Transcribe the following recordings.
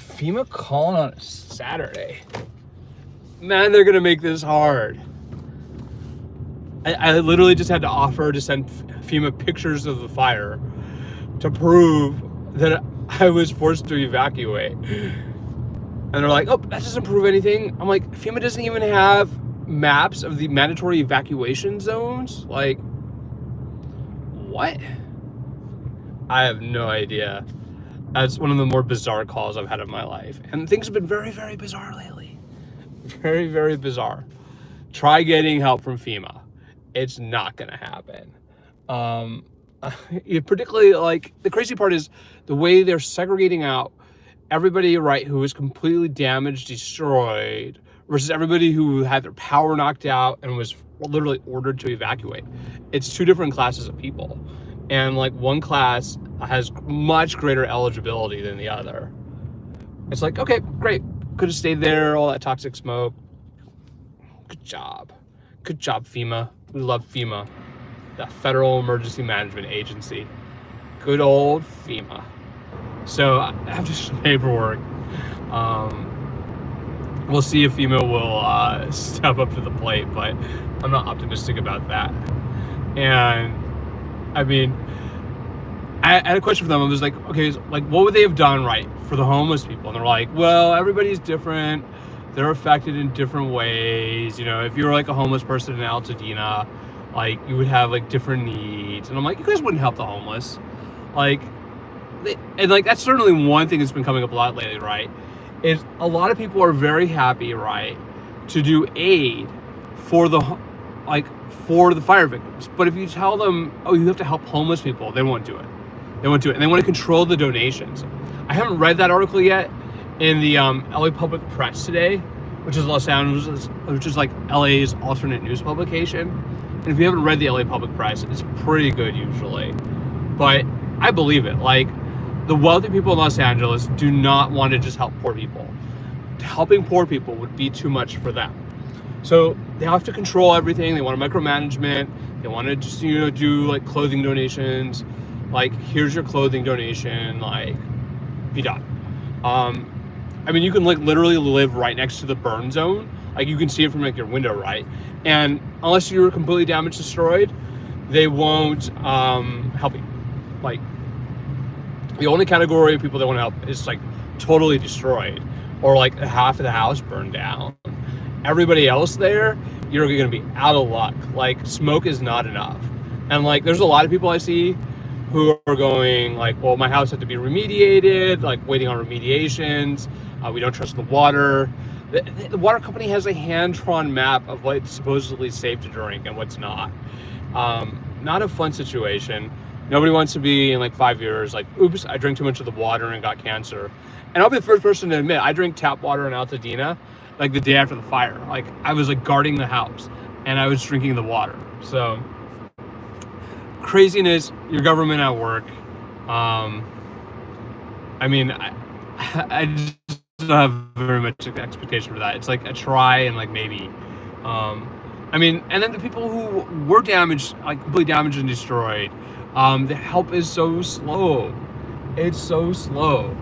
FEMA calling on a Saturday. Man, they're gonna make this hard. I literally just had to offer to send FEMA pictures of the fire to prove that I was forced to evacuate. And they're like, oh, that doesn't prove anything. I'm like, FEMA doesn't even have maps of the mandatory evacuation zones? Like, what? I have no idea. That's one of the more bizarre calls I've had in my life. And things have been very, very bizarre lately. Very, very bizarre. Try getting help from FEMA. It's not gonna happen. Particularly, like, the crazy part is the way they're segregating out everybody, right, who is completely damaged, destroyed, versus everybody who had their power knocked out and was literally ordered to evacuate. It's two different classes of people. And like one class has much greater eligibility than the other. It's like, okay, great. Could have stayed there, all that toxic smoke. Good job. Good job, FEMA. We love FEMA, the Federal Emergency Management Agency. Good old FEMA. So after some paperwork, we'll see if FEMA will step up to the plate, but I'm not optimistic about that. And I mean, I had a question for them. I was like, okay, like, what would they have done right for the homeless people? And they're like, well, everybody's different. They're affected in different ways. You know, if you were like a homeless person in Altadena, like, you would have like different needs. And I'm like, you guys wouldn't help the homeless. Like, and like, that's certainly one thing that's been coming up a lot lately, right? Is a lot of people are very happy, right, to do aid for the fire victims. But if you tell them, oh, you have to help homeless people, they won't do it. They won't do it. And they want to control the donations. I haven't read that article yet in the LA Public Press today, which is Los Angeles, which is like LA's alternate news publication. And if you haven't read the LA Public Press, it's pretty good usually. But I believe it. Like, the wealthy people in Los Angeles do not want to just help poor people. Helping poor people would be too much for them. So they have to control everything. They want micromanagement. They want to just, you know, do like clothing donations. Like, here's your clothing donation. Like, be done. I mean, you can like literally live right next to the burn zone. Like, you can see it from like your window, right? And unless you're completely damaged, destroyed, they won't help you. Like, the only category of people that want to help is like totally destroyed, or like half of the house burned down. Everybody else there, you're gonna be out of luck. Like, smoke is not enough. And like, there's a lot of people I see who are going like, well, my house had to be remediated, like waiting on remediations. We don't trust the water. The water company has a hand-drawn map of what's supposedly safe to drink and what's not. Not a fun situation. Nobody wants to be in like 5 years like, oops, I drank too much of the water and got cancer. And I'll be the first person to admit, I drank tap water in Altadena like the day after the fire. Like, I was like guarding the house and I was drinking the water. So craziness, your government at work. I mean, I just don't have very much expectation for that. It's like a try and like maybe. I mean, and then the people who were damaged, like completely damaged and destroyed, the help is so slow. It's so slow.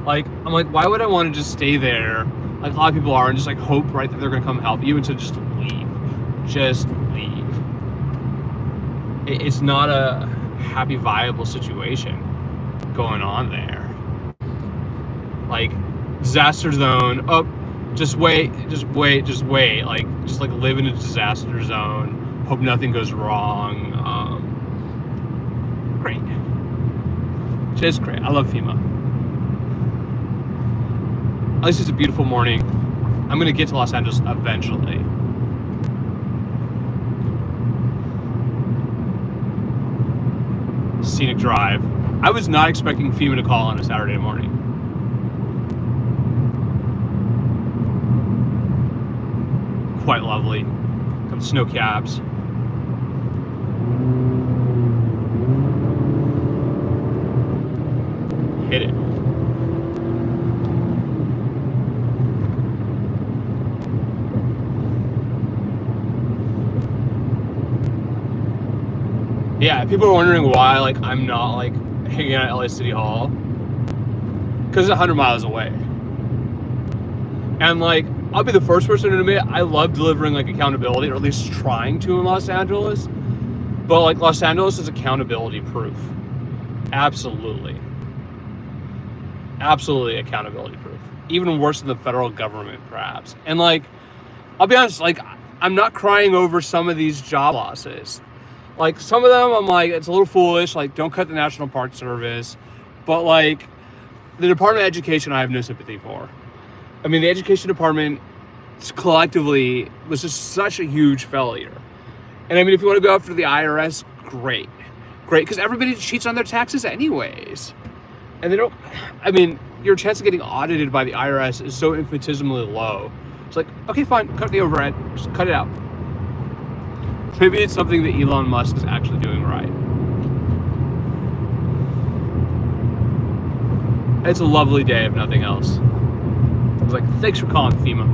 Like, I'm like, why would I want to just stay there, like a lot of people are, and just like hope, right, that they're gonna come help you, and to just leave. Just leave. It's not a happy, viable situation going on there. Like, disaster zone, oh, just wait. Like, just like live in a disaster zone, hope nothing goes wrong. Great. Just great. I love FEMA. At least it's a beautiful morning. I'm gonna get to Los Angeles eventually. Scenic drive. I was not expecting FEMA to call on a Saturday morning. Quite lovely. Got snow cabs. Hit it. Yeah, people are wondering why, like, I'm not like hanging out at LA City Hall, because it's 100 miles away. And like, I'll be the first person to admit I love delivering like accountability, or at least trying to in Los Angeles. But like, Los Angeles is accountability proof. Absolutely accountability proof. Even worse than the federal government, perhaps. And like, I'll be honest, like, I'm not crying over some of these job losses. Like, some of them, I'm like, it's a little foolish. Like, don't cut the National Park Service. But like, the Department of Education, I have no sympathy for. I mean, the education department collectively was just such a huge failure. And I mean, if you want to go after the IRS, great, because everybody cheats on their taxes anyways. And they don't, I mean, your chance of getting audited by the IRS is so infinitesimally low. It's like, okay, fine, cut the overhead, just cut it out. Maybe it's something that Elon Musk is actually doing right. It's a lovely day, if nothing else. I was like, thanks for calling, FEMA.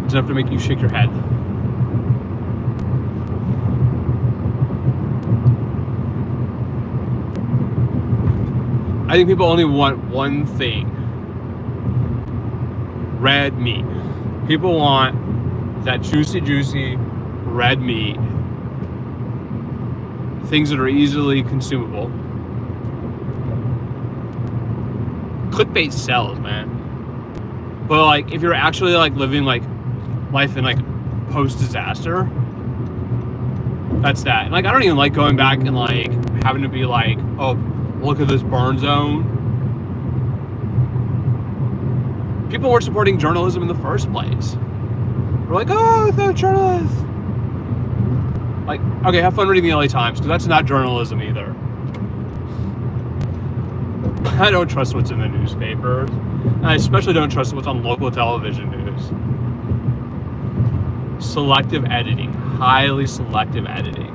It's enough to make you shake your head. I think people only want one thing. Red meat. People want that juicy red meat. Things that are easily consumable. Clickbait sells, man. But like, if you're actually like living like life in like post-disaster, that's that. And like, I don't even like going back and like having to be like, oh, look at this burn zone. People weren't supporting journalism in the first place. We're like, oh, the journalists. Like, okay, have fun reading the LA Times, because that's not journalism either. I don't trust what's in the newspapers. I especially don't trust what's on local television news. Selective editing, highly selective editing.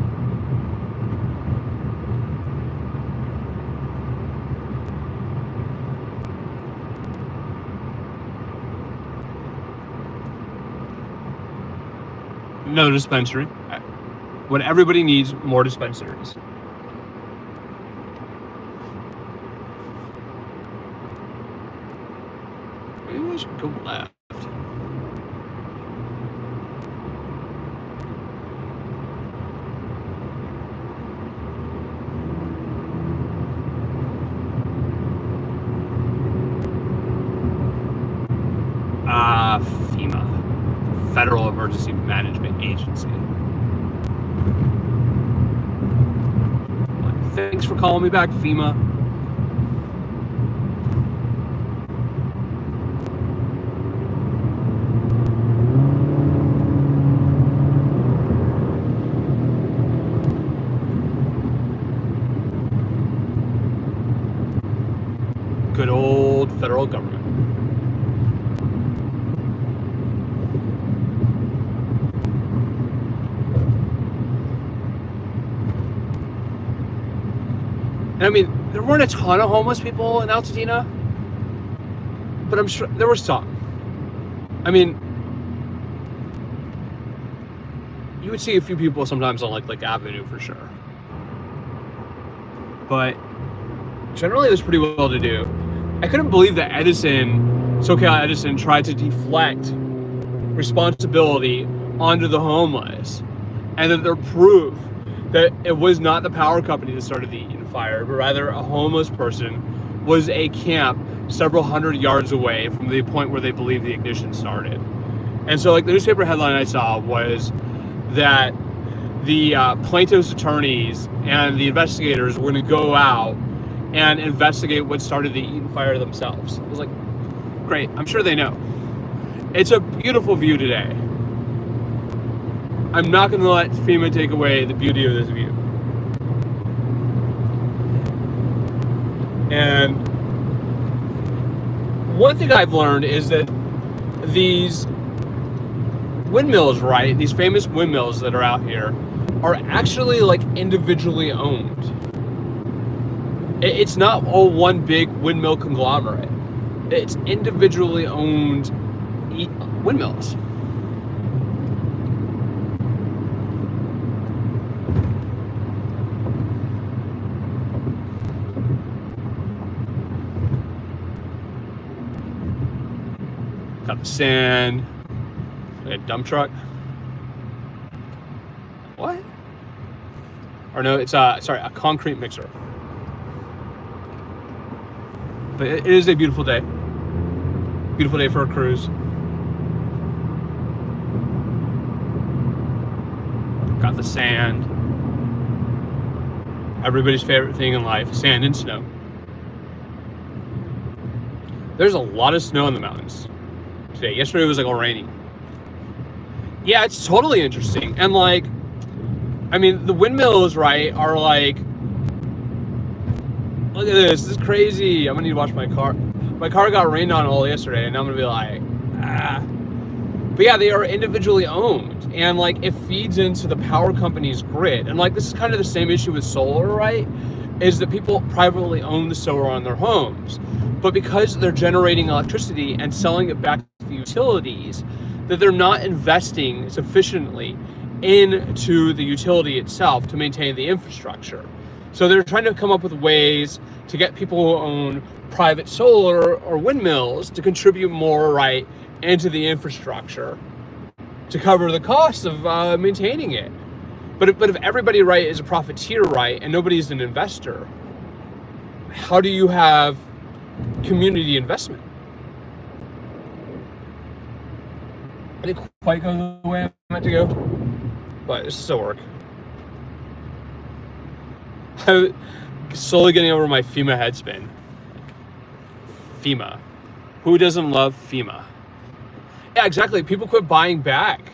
Another dispensary. When everybody needs more dispensaries. Maybe I should go left. FEMA. Federal Emergency Management Agency. Thanks for calling me back, FEMA. Good old federal government. I mean, there weren't a ton of homeless people in Altadena, but I'm sure there were some. I mean, you would see a few people sometimes on like Avenue for sure. But generally it was pretty well to do. I couldn't believe that SoCal Edison tried to deflect responsibility onto the homeless, and that their proof that it was not the power company that started the Eaton fire, but rather a homeless person was a camp several hundred yards away from the point where they believed the ignition started. And so like the newspaper headline I saw was that the plaintiff's attorneys and the investigators were going to go out and investigate what started the Eaton fire themselves. I was like, great, I'm sure they know. It's a beautiful view today. I'm not going to let FEMA take away the beauty of this view. And one thing I've learned is that these windmills, right, these famous windmills that are out here, are actually like individually owned. It's not all one big windmill conglomerate. It's individually owned windmills. sand, a dump truck. What? Or no, it's a concrete mixer. But it is a beautiful day. Beautiful day for a cruise. Got the sand. Everybody's favorite thing in life, sand and snow. There's a lot of snow in the mountains today. Yesterday was like all rainy. Yeah, it's totally interesting. And like, I mean, the windmills, right, are like, look at this is crazy. I'm gonna need to wash my car. My car got rained on all yesterday, and I'm gonna be like, ah. But yeah, they are individually owned, and like it feeds into the power company's grid. And like this is kind of the same issue with solar, right? Is that people privately own the solar on their homes, but because they're generating electricity and selling it back to the utilities, that they're not investing sufficiently into the utility itself to maintain the infrastructure. So they're trying to come up with ways to get people who own private solar or windmills to contribute more, right, into the infrastructure to cover the cost of maintaining it. But if everybody, right, is a profiteer, right, and nobody's an investor, how do you have community investment? I didn't quite go the way I meant to go, but it's still work. I'm slowly getting over my FEMA headspin. FEMA. Who doesn't love FEMA? Yeah, exactly. People quit buying back.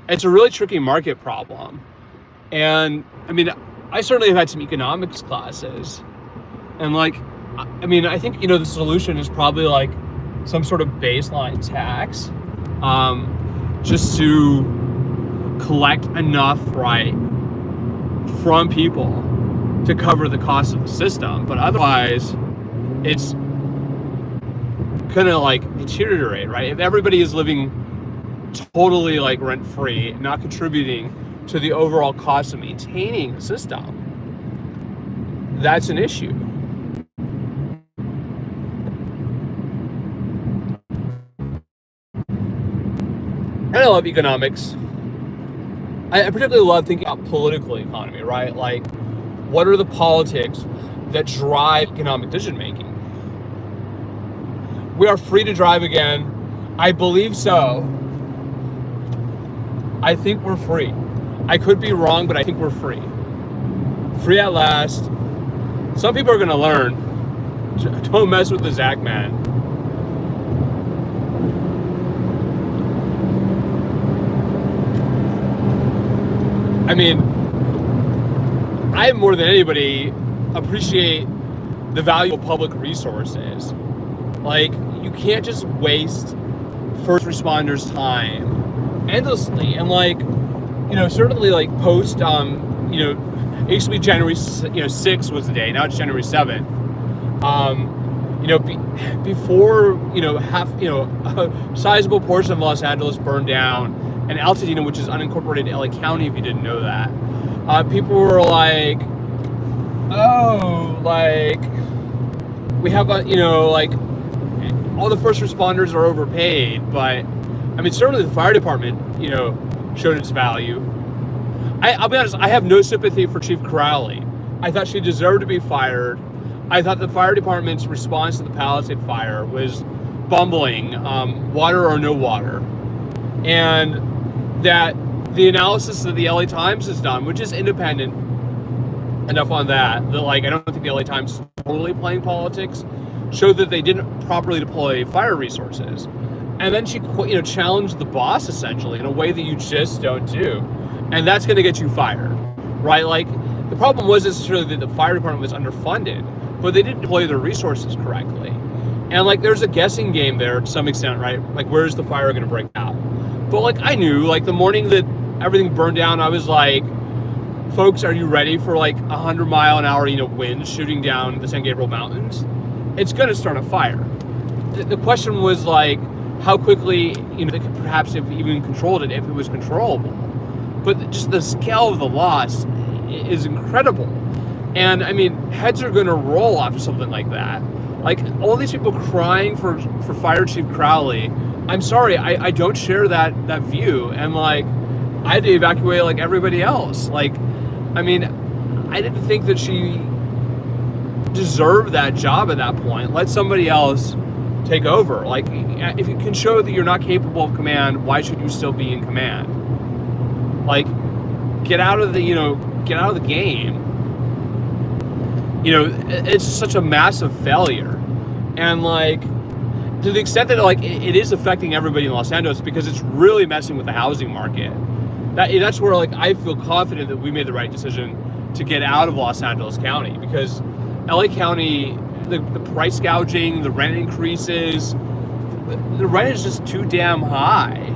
It's a really tricky market problem. And I mean, I certainly have had some economics classes. And like, I mean, I think, the solution is probably like some sort of baseline tax, just to collect enough, right, from people to cover the cost of the system. But otherwise, it's gonna like deteriorate, right? If everybody is living totally like rent-free, not contributing to the overall cost of maintaining the system, that's an issue. And I love economics. I particularly love thinking about political economy, right? Like, what are the politics that drive economic decision making? We are free to drive again. I believe so. I think we're free. I could be wrong, but I think we're free. Free at last. Some people are gonna learn. Don't mess with the Zach man. I mean, I more than anybody appreciate the value of public resources. Like, you can't just waste first responders' time endlessly. And like, certainly like post, it used to be January, 6th was the day. Now it's January 7th. Before, half, a sizable portion of Los Angeles burned down, and Altadena, which is unincorporated LA County, if you didn't know that, people were like, oh, like, we have like, all the first responders are overpaid. But I mean, certainly the fire department, showed its value. I'll be honest, I have no sympathy for Chief Crowley. I thought she deserved to be fired. I thought the fire department's response to the Palisade fire was bumbling, water or no water. And that the analysis that the LA Times has done, which is independent enough on that like, I don't think the LA Times is totally playing politics, showed that they didn't properly deploy fire resources. And then she, challenged the boss essentially in a way that you just don't do. And that's going to get you fired, right? Like, the problem wasn't necessarily that the fire department was underfunded, but they didn't deploy their resources correctly. And like, there's a guessing game there to some extent, right? Like, where's the fire going to break out? But like, I knew, like, the morning that everything burned down, I was like, folks, are you ready for like 100-mile-an-hour, winds shooting down the San Gabriel Mountains? It's going to start a fire. The question was like, how quickly, they could perhaps have even controlled it if it was controllable. But just the scale of the loss is incredible. And I mean, heads are going to roll after something like that. Like, all these people crying for Fire Chief Crowley. I'm sorry, I don't share that view. And like, I had to evacuate like everybody else. Like, I mean, I didn't think that she deserved that job at that point. Let somebody else take over. Like, if you can show that you're not capable of command, why should you still be in command? Like, get out of the game. It's such a massive failure. And like, to the extent that like it is affecting everybody in Los Angeles, because it's really messing with the housing market. That's where like I feel confident that we made the right decision to get out of Los Angeles County, because LA County, the price gouging, the rent increases, the rent is just too damn high.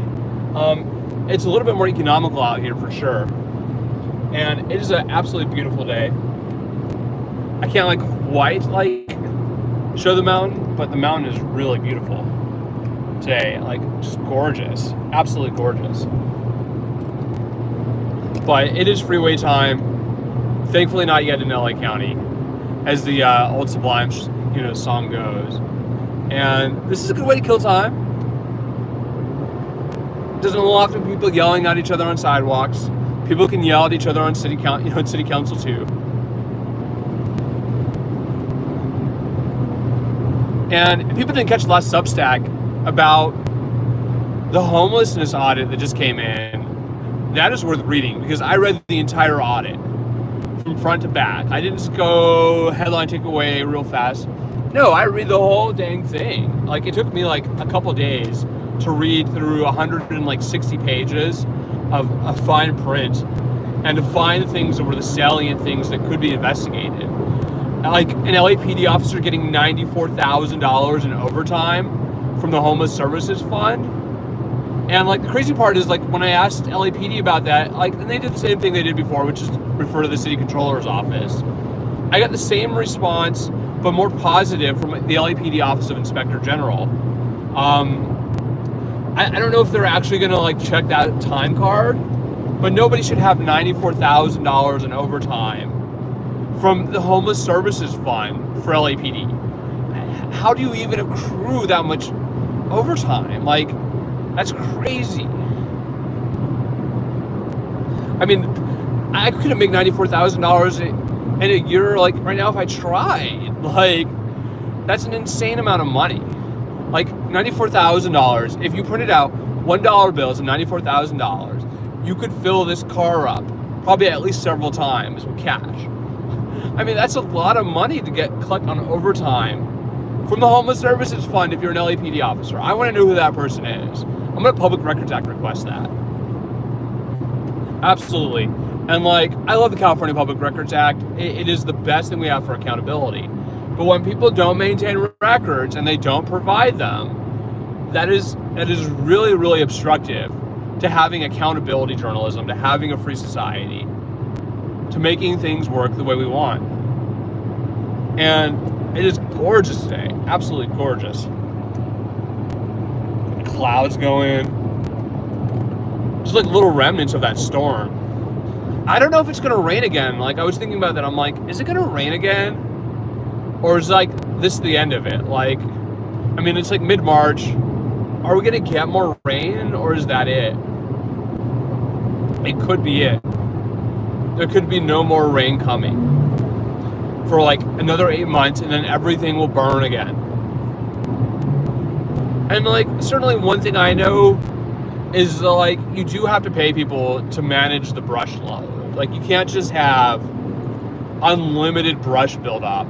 It's a little bit more economical out here for sure. And it is an absolutely beautiful day. I can't like quite like show the mountain, but the mountain is really beautiful today. Like, just gorgeous, absolutely gorgeous. But it is freeway time. Thankfully, not yet in LA County, as the old Sublime, song goes. And this is a good way to kill time. Doesn't involve people yelling at each other on sidewalks. People can yell at each other on city council too. And people didn't catch the last Substack about the homelessness audit that just came in. That is worth reading, because I read the entire audit from front to back. I didn't just go headline takeaway real fast. No, I read the whole dang thing. Like, it took me like a couple days to read through 160 pages of fine print and to find things that were the salient things that could be investigated. Like an LAPD officer getting $94,000 in overtime from the Homeless Services Fund. And like, the crazy part is, like, when I asked LAPD about that, like, and they did the same thing they did before, which is refer to the city controller's office. I got the same response, but more positive, from the LAPD Office of Inspector General. I don't know if they're actually gonna like check that time card, but nobody should have $94,000 in overtime from the Homeless Services Fund for LAPD. How do you even accrue that much overtime? Like, that's crazy. I mean, I couldn't make $94,000 in a year, like, right now if I tried. Like, that's an insane amount of money. Like, $94,000, if you printed out $1 bills and $94,000, you could fill this car up probably at least several times with cash. I mean, that's a lot of money to collect on overtime from the Homeless Services Fund if you're an LAPD officer. I want to know who that person is. I'm going to Public Records Act request that. Absolutely. And like, I love the California Public Records Act. It is the best thing we have for accountability. But when people don't maintain records and they don't provide them, that is really, really obstructive to having accountability journalism, to having a free society, to making things work the way we want. And it is gorgeous today. Absolutely gorgeous. Clouds going. Just like little remnants of that storm. I don't know if it's going to rain again. Like, I was thinking about that. I'm like, is it going to rain again? Or is like this the end of it? Like, I mean, it's like mid-March. Are we going to get more rain, or is that it? It could be it. There could be no more rain coming for like another 8 months, and then everything will burn again. And like, certainly one thing I know is like, you do have to pay people to manage the brush load. Like, you can't just have unlimited brush buildup,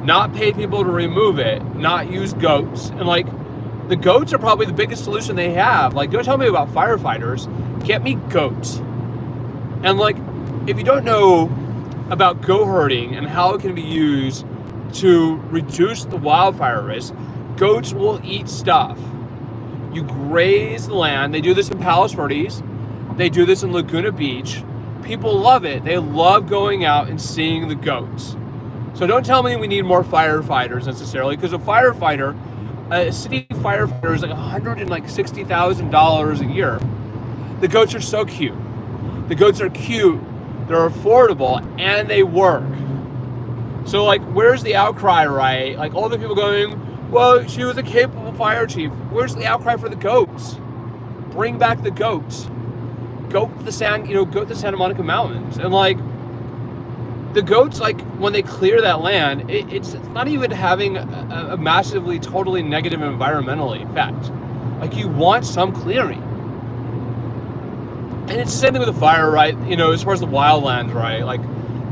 not pay people to remove it, not use goats. And like, the goats are probably the biggest solution they have. Like, don't tell me about firefighters, get me goats. And like, if you don't know about goat herding and how it can be used to reduce the wildfire risk, goats will eat stuff. You graze the land. They do this in Palos Verdes. They do this in Laguna Beach. People love it. They love going out and seeing the goats. So don't tell me we need more firefighters necessarily, because a city firefighter is like $160,000 a year. The goats are so cute. The goats are cute. They're affordable, and they work. So, like, where's the outcry, right? Like, all the people going, well, she was a capable fire chief. Where's the outcry for the goats? Bring back the goats. Go to the Santa Monica Mountains. And, like, the goats, like, when they clear that land, it's not even having a massively, totally negative environmental effect. Like, you want some clearing. And it's the same thing with the fire, right? As far as the wildlands, right? Like,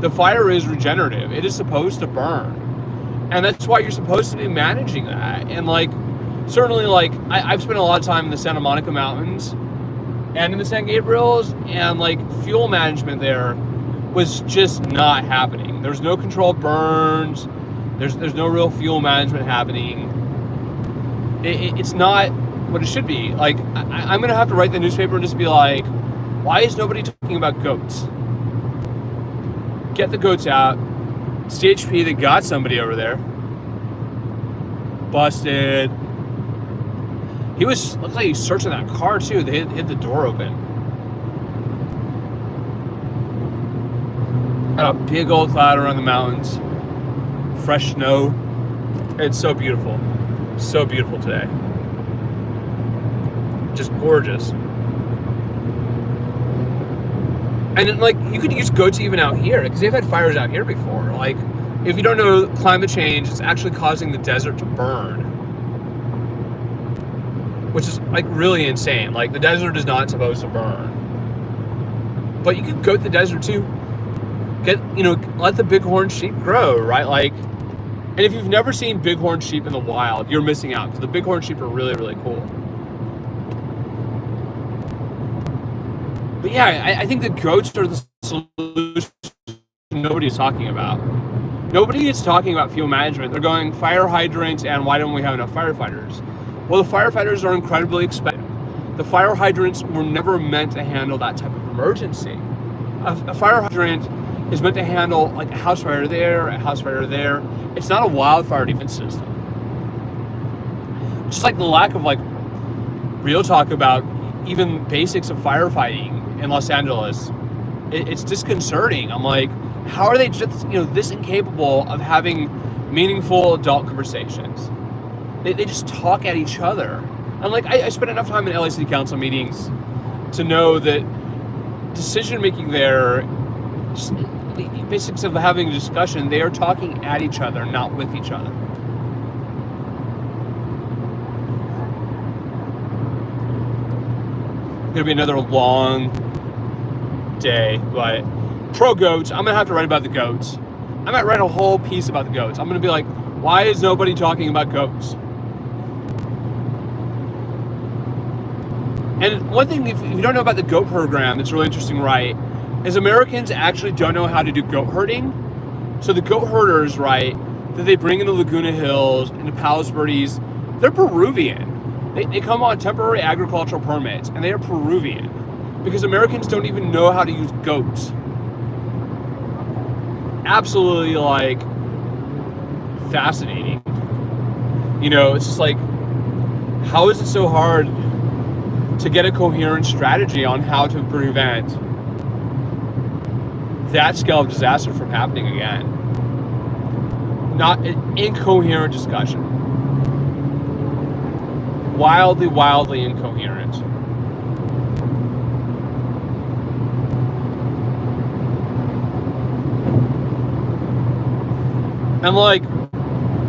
the fire is regenerative. It is supposed to burn. And that's why you're supposed to be managing that. And, like, certainly, like, I've spent a lot of time in the Santa Monica Mountains and in the San Gabriels, and, like, fuel management there was just not happening. There's no controlled burns. There's no real fuel management happening. It's not what it should be. Like, I'm going to have to write the newspaper and just be like, why is nobody talking about goats? Get the goats out. CHP, they got somebody over there. Busted. Looks like he's searching that car too. They hit the door open. Got a big old cloud around the mountains. Fresh snow. It's so beautiful. So beautiful today. Just gorgeous. And then, like, you could use goats even out here, because they've had fires out here before. Like, if you don't know climate change, it's actually causing the desert to burn. Which is, like, really insane. Like, the desert is not supposed to burn. But you can goat the desert too. Let the bighorn sheep grow, right? Like, and if you've never seen bighorn sheep in the wild, you're missing out, because the bighorn sheep are really, really cool. But yeah, I think the goats are the solution nobody's talking about. Nobody is talking about fuel management. They're going fire hydrants and why don't we have enough firefighters? Well, the firefighters are incredibly expensive. The fire hydrants were never meant to handle that type of emergency. A fire hydrant is meant to handle, like, a house fire there, a house fire there. It's not a wildfire defense system. Just like the lack of, like, real talk about even basics of firefighting in Los Angeles, it's disconcerting. I'm like, how are they just, this incapable of having meaningful adult conversations? They just talk at each other. And, like, I spent enough time in LA City Council meetings to know that decision-making there, just the basics of having a discussion, they are talking at each other, not with each other. Gonna be another long day, but pro goats. I'm gonna have to write about the goats. I might write a whole piece about the goats. I'm gonna be like, why is nobody talking about goats? And one thing, if you don't know about the goat program, it's really interesting, right, is Americans actually don't know how to do goat herding. So the goat herders, right, that they bring into Laguna Hills, into Palos Verdes, they're Peruvian. They come on temporary agricultural permits, and they are Peruvian, because Americans don't even know how to use goats. Absolutely, like, fascinating. It's just like, how is it so hard to get a coherent strategy on how to prevent that scale of disaster from happening again? Not an incoherent discussion. Wildly incoherent. And, like,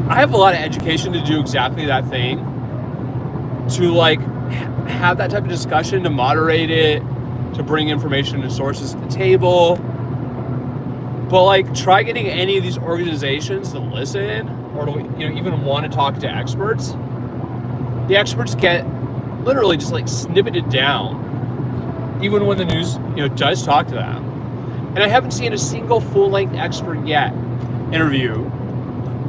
I have a lot of education to do exactly that thing. To, like, have that type of discussion, to moderate it, to bring information and sources to the table. But, like, try getting any of these organizations to listen, or to, even want to talk to experts. The experts get literally just, like, snippeted down, even when the news, does talk to them. And I haven't seen a single full-length expert yet interview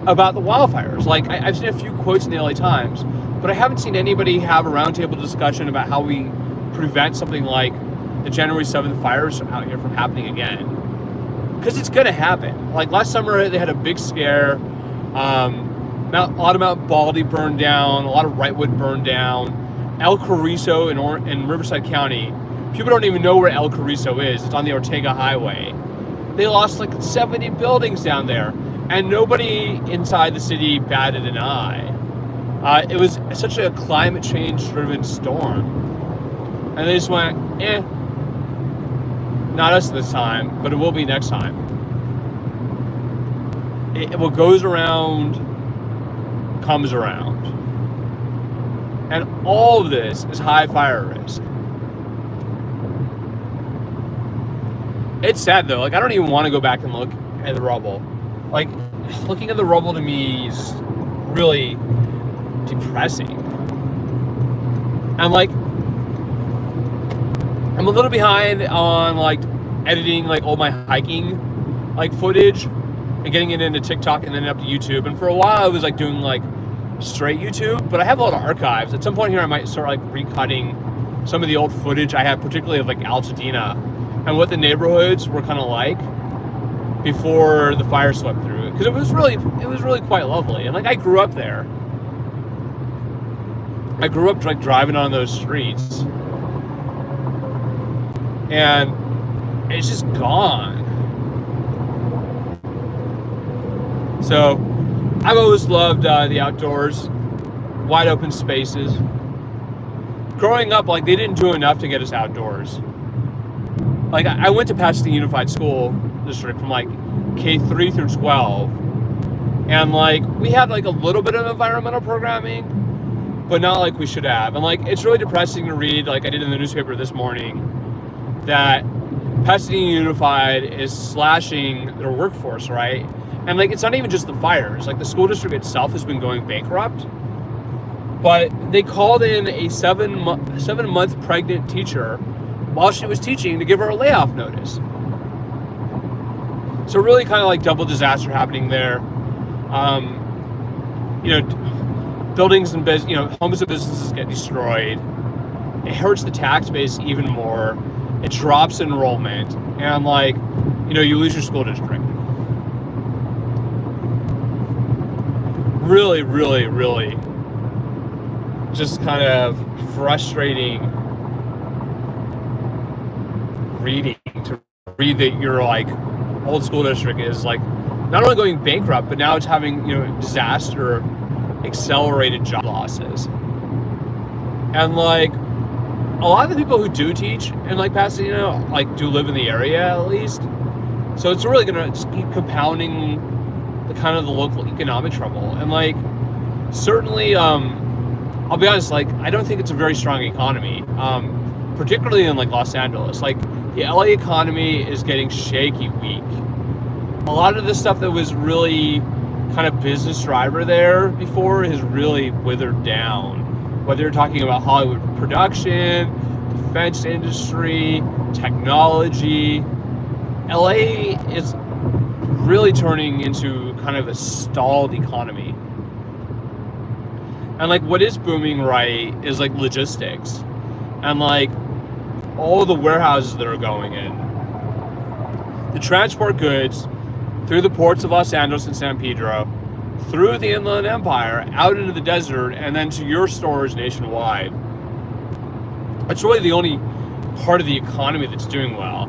about the wildfires. Like, I've seen a few quotes in the LA Times, but I haven't seen anybody have a roundtable discussion about how we prevent something like the January 7th fires out here from happening again. Because it's going to happen. Like, last summer, they had a big scare. A lot of Mount Baldy burned down. A lot of Wrightwood burned down. El Carrizo in Riverside County. People don't even know where El Carrizo is. It's on the Ortega Highway. They lost, like, 70 buildings down there. and nobody inside the city batted an eye. It was such a climate change-driven storm, and they just went, not us this time, but it will be next time. What goes around comes around. And all of this is high fire risk. It's sad though. Like, I don't even want to go back and look at the rubble. Like, looking at the rubble to me is really depressing. And like, I'm a little behind on like editing like all my hiking like footage and getting it into TikTok and then up to YouTube. And for a while I was like doing like straight YouTube, but I have a lot of archives. At some point here I might start like recutting some of the old footage I have, particularly of like Altadena and what the neighborhoods were kind of like before the fire swept through it, because it was really quite lovely. And like, I grew up there. I grew up like driving on those streets, and it's just gone. So I've always loved the outdoors, wide open spaces. Growing up, like, they didn't do enough to get us outdoors. Like, I went to Pasadena Unified School District from like K3 through 12, and like, we had like a little bit of environmental programming, but not like we should have. And like, it's really depressing to read, like I did in the newspaper this morning, that Pasadena Unified is slashing their workforce, right? And like, it's not even just the fires. Like, the school district itself has been going bankrupt, but they called in a 7-month pregnant teacher while she was teaching to give her a layoff notice. So really kind of like double disaster happening there. Buildings and homes and businesses get destroyed. It hurts the tax base even more. It drops enrollment, and like, you lose your school district. Really, really, really just kind of frustrating reading, to read that your like old school district is like not only going bankrupt, but now it's having disaster accelerated job losses. And like, a lot of the people who do teach in like Pasadena like do live in the area at least, so it's really gonna just keep compounding the kind of the local economic trouble. And like, certainly I'll be honest, like, I don't think it's a very strong economy, particularly in like Los Angeles. Like, the LA economy is getting shaky weak. A lot of the stuff that was really kind of business driver there before has really withered down. Whether you're talking about Hollywood production, defense industry, technology, LA is really turning into kind of a stalled economy. And like, what is booming right is like logistics, and like all the warehouses that are going in to transport goods through the ports of Los Angeles and San Pedro, through the Inland Empire, out into the desert, and then to your stores nationwide. It's really the only part of the economy that's doing well.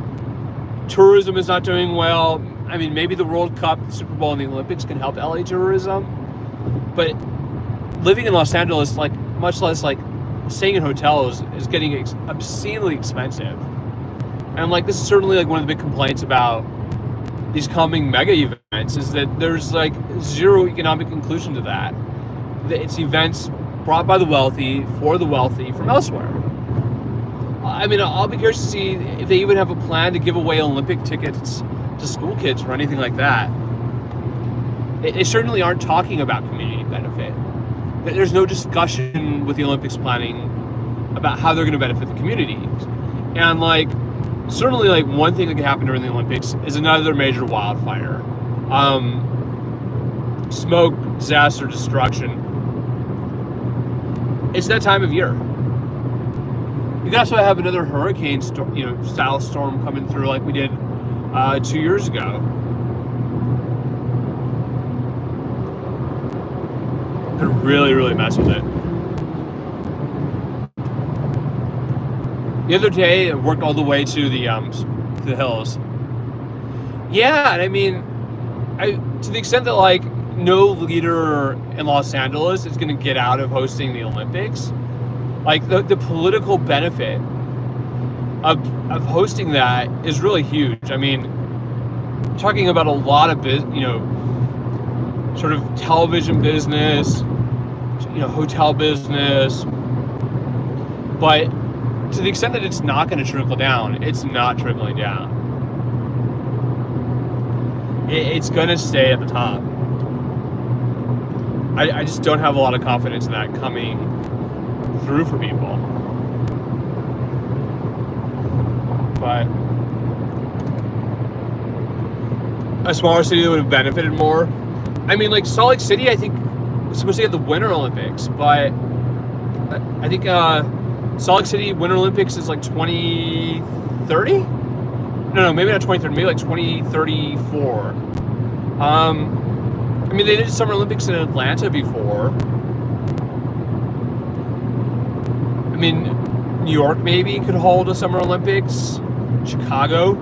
Tourism is not doing well. I mean, maybe the World Cup, the Super Bowl, and the Olympics can help LA tourism, but living in Los Angeles, like, much less like staying in hotels, is getting obscenely expensive. And like, this is certainly like one of the big complaints about these coming mega events, is that there's like zero economic inclusion to that. It's events brought by the wealthy, for the wealthy, from elsewhere. I mean, I'll be curious to see if they even have a plan to give away Olympic tickets to school kids or anything like that. They certainly aren't talking about community benefit. There's no discussion with the Olympics planning about how they're going to benefit the community. And like, certainly like one thing that could happen during the Olympics is another major wildfire. Smoke, disaster, destruction. It's that time of year. You could also have another hurricane style storm coming through like we did 2 years ago. Could really, really mess with it. The other day, I worked all the way to the hills. Yeah, and I mean, to the extent that like no leader in Los Angeles is going to get out of hosting the Olympics, like the political benefit of hosting that is really huge. I mean, talking about a lot of sort of television business, hotel business, but to the extent that it's not going to trickle down, it's not trickling down. It's going to stay at the top. I just don't have a lot of confidence in that coming through for people. But a smaller city that would have benefited more. I mean, like Salt Lake City, I think was supposed to get the Winter Olympics, but I think Salt Lake City Winter Olympics is like 2030? No, maybe not 2030, maybe like 2034. I mean, they did Summer Olympics in Atlanta before. I mean, New York maybe could hold a Summer Olympics. Chicago.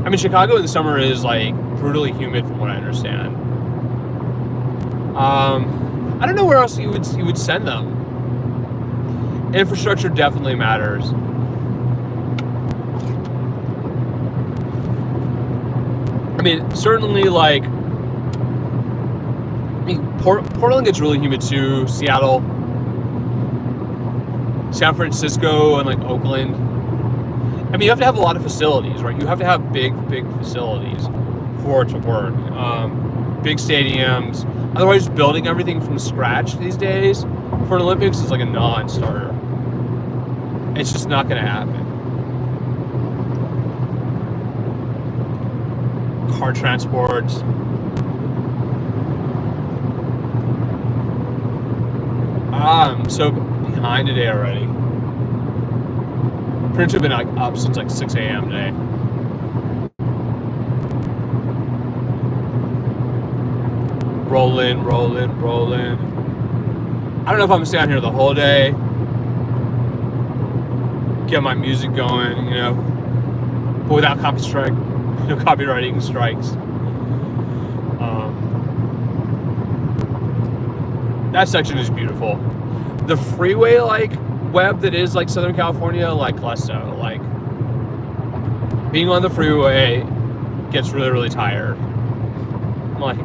I mean, Chicago in the summer is like brutally humid from what I understand. I don't know where else you would send them. Infrastructure definitely matters. I mean, certainly like, Portland gets really humid too. Seattle, San Francisco, and like Oakland. I mean, you have to have a lot of facilities, right? You have to have big facilities for it to work. Big stadiums. Otherwise, building everything from scratch these days for an Olympics is like a non-starter. It's just not going to happen. Car transport. I'm so behind today already. Pretty much been like up since like 6 a.m. today. Rolling. I don't know if I'm gonna stay on here the whole day. Get my music going, but without copywriting strikes. That section is beautiful. The freeway web that is like Southern California, less so. Like being on the freeway gets really, really tired. I'm like,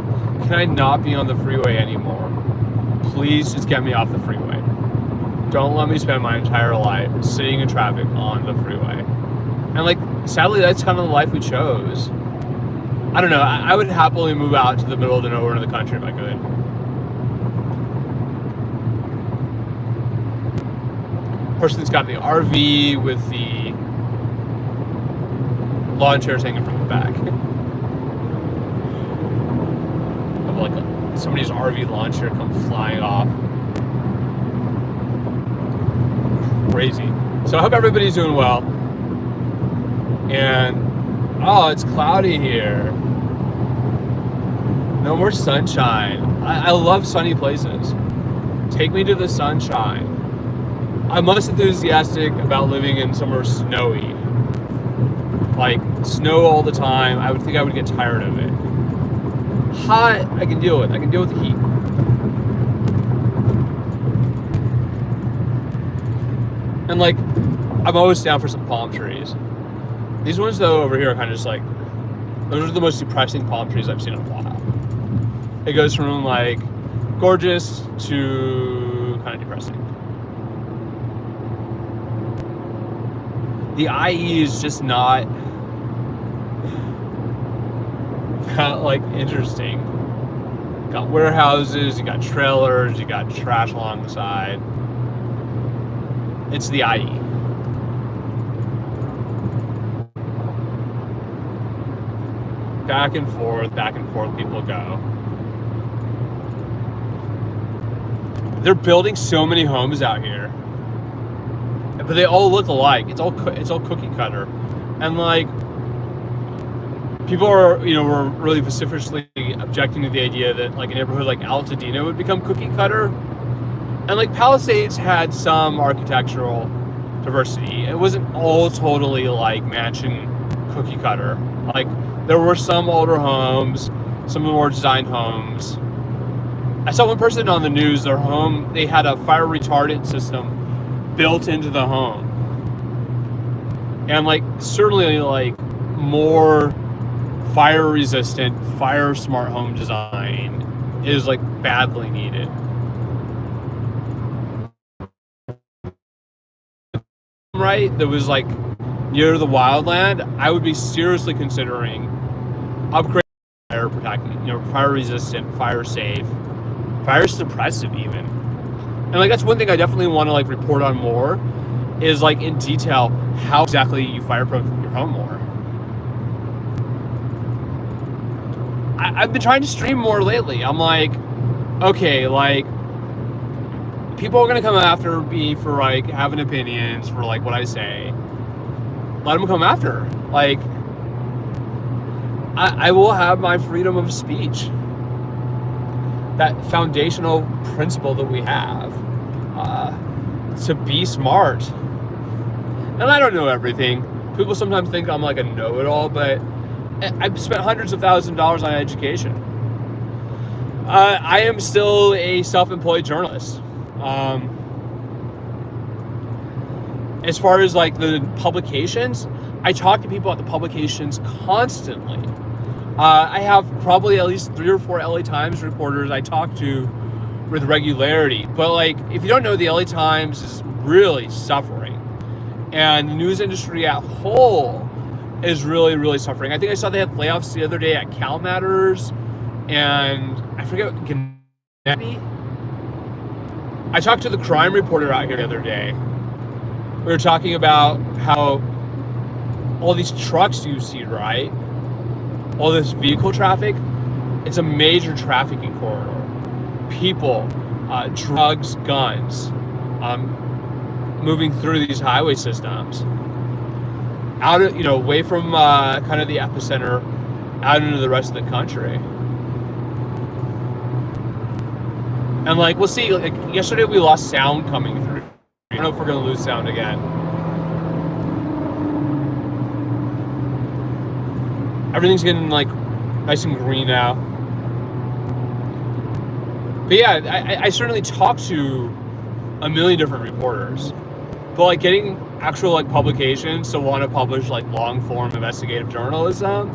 can I not be on the freeway anymore? Please just get me off the freeway. Don't let me spend my entire life sitting in traffic on the freeway. And sadly, that's kind of the life we chose. I don't know. I would happily move out to the middle of the nowhere in the country if I could. Person that's got the RV with the lawn chairs hanging from the back. Of somebody's RV lawn chair come flying off. Crazy. So I hope everybody's doing well. And it's cloudy here. No more sunshine. I love sunny places. Take me to the sunshine. I'm less enthusiastic about living in somewhere snowy. Like snow all the time. I would think I would get tired of it. Hot, I can deal with. I can deal with the heat. And I'm always down for some palm trees. These ones though over here are kind of just those are the most depressing palm trees I've seen in a while. It goes from gorgeous to kind of depressing. The IE is just not that interesting. You got warehouses, you got trailers, you got trash along the side. It's the IE. Back and forth people go. They're building so many homes out here. But they all look alike. It's all cookie cutter, and people are were really vociferously objecting to the idea that a neighborhood like Altadena would become cookie cutter, and Palisades had some architectural diversity. It wasn't all totally mansion cookie cutter. There were some older homes, some of the more designed homes. I saw one person on the news, their home, they had a fire retardant system built into the home. And like certainly like more fire resistant, fire smart home design is like badly needed. Right, that was like near the wildland, I would be seriously considering upgrading fire protecting, fire resistant, fire safe, fire suppressive even. And like that's one thing I definitely want to like report on more, is like in detail how exactly you fireproof your home more. I've been trying to stream more lately. I'm like, okay, like people are gonna come after me for like having opinions for like what I say. Let them come after. Like, I will have my freedom of speech. That foundational principle that we have, to be smart. And I don't know everything. People sometimes think I'm like a know-it-all, but I've spent hundreds of thousands of dollars on education. I am still a self-employed journalist. As far as like the publications, I talk to people at the publications constantly. I have probably at least 3 or 4 LA Times reporters I talk to with regularity. But like, if you don't know, the LA Times is really suffering. And the news industry at whole is really, really suffering. I think I saw they had layoffs the other day at Cal Matters, and I forget what Kennedy. I talked to the crime reporter out here the other day. We were talking about how all these trucks you see, right? All this vehicle traffic, it's a major trafficking corridor. People, drugs, guns, moving through these highway systems. Out of, away from kind of the epicenter, out into the rest of the country. And like, we'll see, like yesterday we lost sound coming through. I don't know if we're gonna lose sound again. Everything's getting like nice and green now. But yeah, I certainly talk to a million different reporters. But like getting actual like publications to want to publish like long form investigative journalism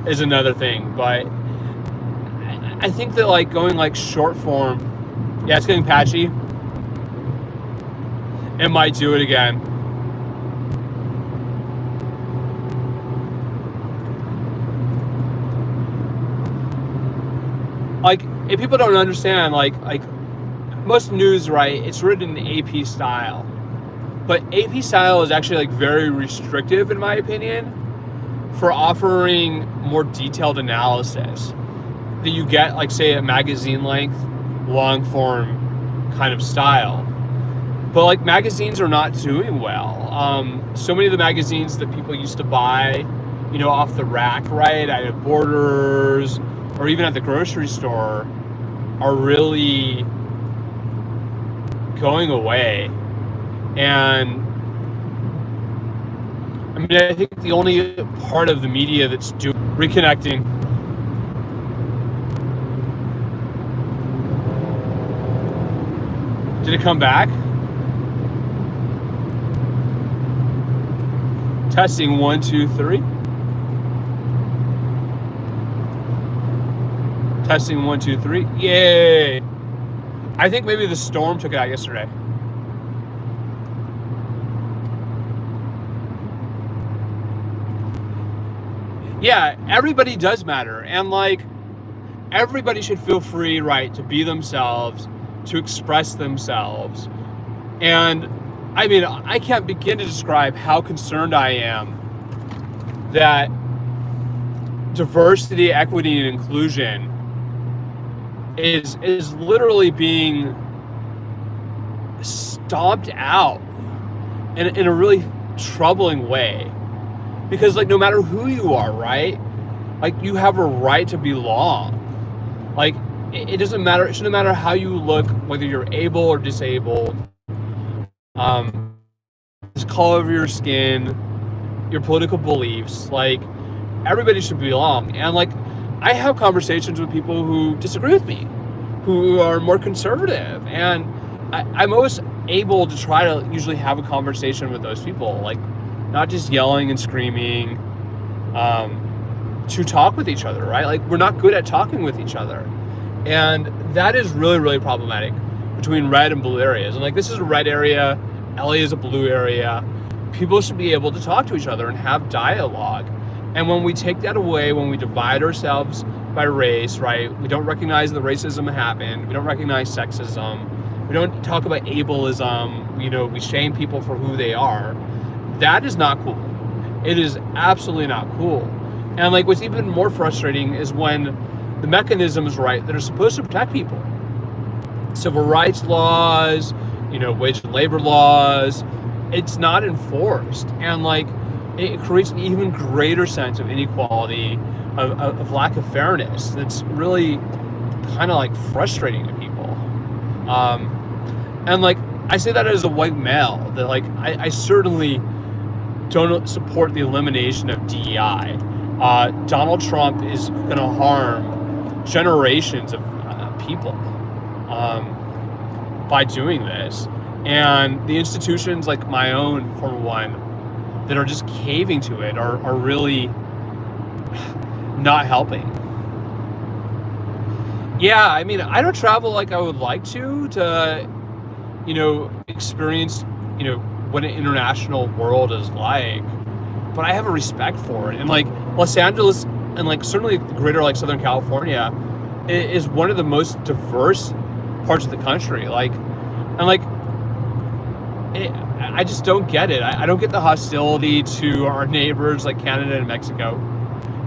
is another thing. But I think that like going like short form, yeah, it's getting patchy. It might do it again. Like, if people don't understand, like most news, right, it's written in AP style. But AP style is actually like very restrictive, in my opinion, for offering more detailed analysis that you get, like say a magazine length, long form kind of style. But like magazines are not doing well. So many of the magazines that people used to buy, off the rack, right, at Borders or even at the grocery store, are really going away. And I mean, I think the only part of the media that's reconnecting. Did it come back? Testing 1, 2, 3. Testing 1, 2, 3. Yay! I think maybe the storm took it out yesterday. Yeah, everybody does matter, and like everybody should feel free, right, to be themselves, to express themselves. And I mean, I can't begin to describe how concerned I am that diversity, equity, and inclusion is literally being stomped out in a really troubling way. Because like no matter who you are, right? Like you have a right to belong. Like it doesn't matter, it shouldn't matter how you look, whether you're able or disabled. The color of your skin, your political beliefs, like everybody should belong. And like I have conversations with people who disagree with me, who are more conservative, and I'm always able to try to usually have a conversation with those people, like not just yelling and screaming, to talk with each other, right? Like, we're not good at talking with each other, and that is really, really problematic between red and blue areas. And like, this is a red area, LA is a blue area. People should be able to talk to each other and have dialogue. And when we take that away, when we divide ourselves by race, right? We don't recognize that racism happened. We don't recognize sexism. We don't talk about ableism. You know, we shame people for who they are. That is not cool. It is absolutely not cool. And like, what's even more frustrating is when the mechanisms, right, that are supposed to protect people, civil rights laws, you know, wage and labor laws, it's not enforced. And like, it creates an even greater sense of inequality, of lack of fairness. That's really kind of like frustrating to people. And like, I say that as a white male, that like, I certainly don't support the elimination of DEI. Donald Trump is going to harm generations of people by doing this. And the institutions like my own, for one, that are just caving to it are really not helping. Yeah, I mean, I don't travel like I would like to, you know, experience, you know, what an international world is like, but I have a respect for it. And like, Los Angeles and like certainly greater like Southern California is one of the most diverse parts of the country. Like, and like, I just don't get it. I don't get the hostility to our neighbors like Canada and Mexico.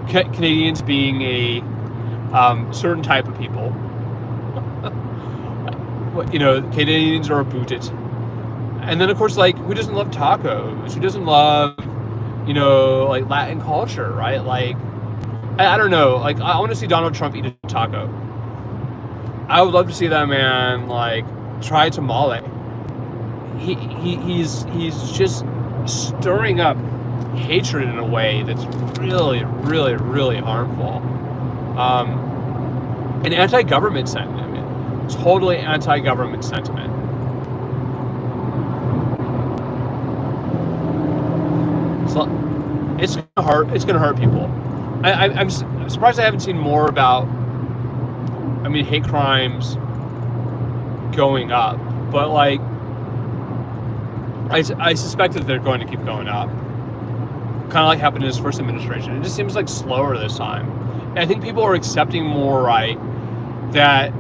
Canadians being a certain type of people. You know, Canadians are booted. And then of course, like, who doesn't love tacos? Who doesn't love, you know, like Latin culture, right? Like, I don't know. Like, I want to see Donald Trump eat a taco. I would love to see that man like try a tamale. He's just stirring up hatred in a way that's really, really, really harmful. An anti-government sentiment, totally anti-government sentiment. So it's gonna hurt. It's gonna hurt people. I'm surprised I haven't seen more about, I mean, hate crimes going up, but like, I suspect that they're going to keep going up. Kind of like happened in his first administration. It just seems like slower this time. And I think people are accepting more, right, that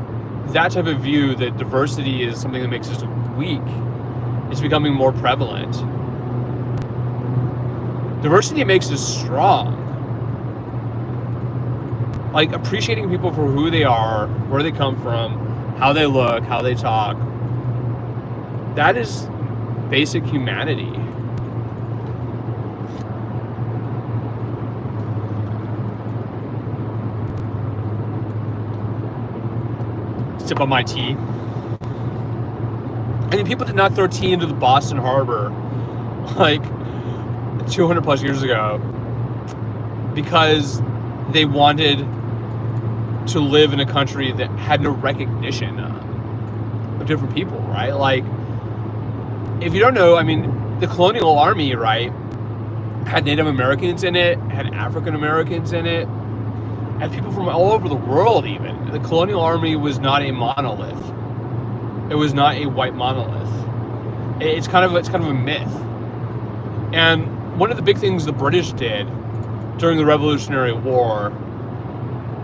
type of view, that diversity is something that makes us weak, is becoming more prevalent. Diversity makes us strong. Like, appreciating people for who they are, where they come from, how they look, how they talk. That is basic humanity. Sip on my tea. I mean, people did not throw tea into the Boston Harbor like 200 plus years ago because they wanted to live in a country that had no recognition of different people, right? Like, if you don't know, I mean, the colonial army, right, had Native Americans in it, had African Americans in it, had people from all over the world even. The colonial army was not a monolith. It was not a white monolith. It's kind of a myth. And one of the big things the British did during the Revolutionary War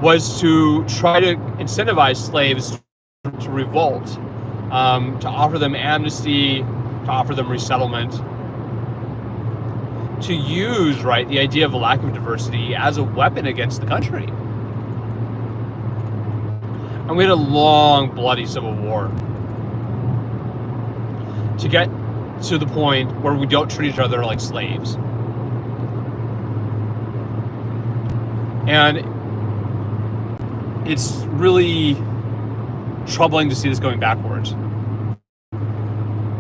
was to try to incentivize slaves to revolt, to offer them amnesty, to offer them resettlement, to use, right, the idea of a lack of diversity as a weapon against the country. And we had a long, bloody civil war to get to the point where we don't treat each other like slaves. And it's really troubling to see this going backwards.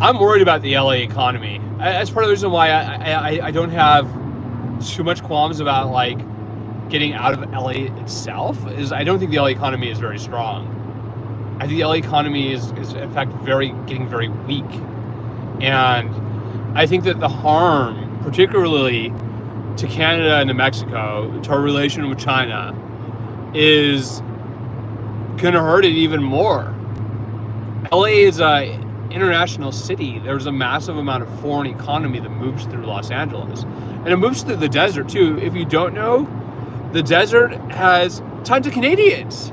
I'm worried about the LA economy. That's part of the reason why I don't have too much qualms about like getting out of LA itself is I don't think the LA economy is very strong. I think the LA economy is in fact getting very weak. And I think that the harm, particularly to Canada and to Mexico, to our relation with China, is going to hurt it even more. LA is a international city. There's a massive amount of foreign economy that moves through Los Angeles. And it moves through the desert too. If you don't know, the desert has tons of Canadians.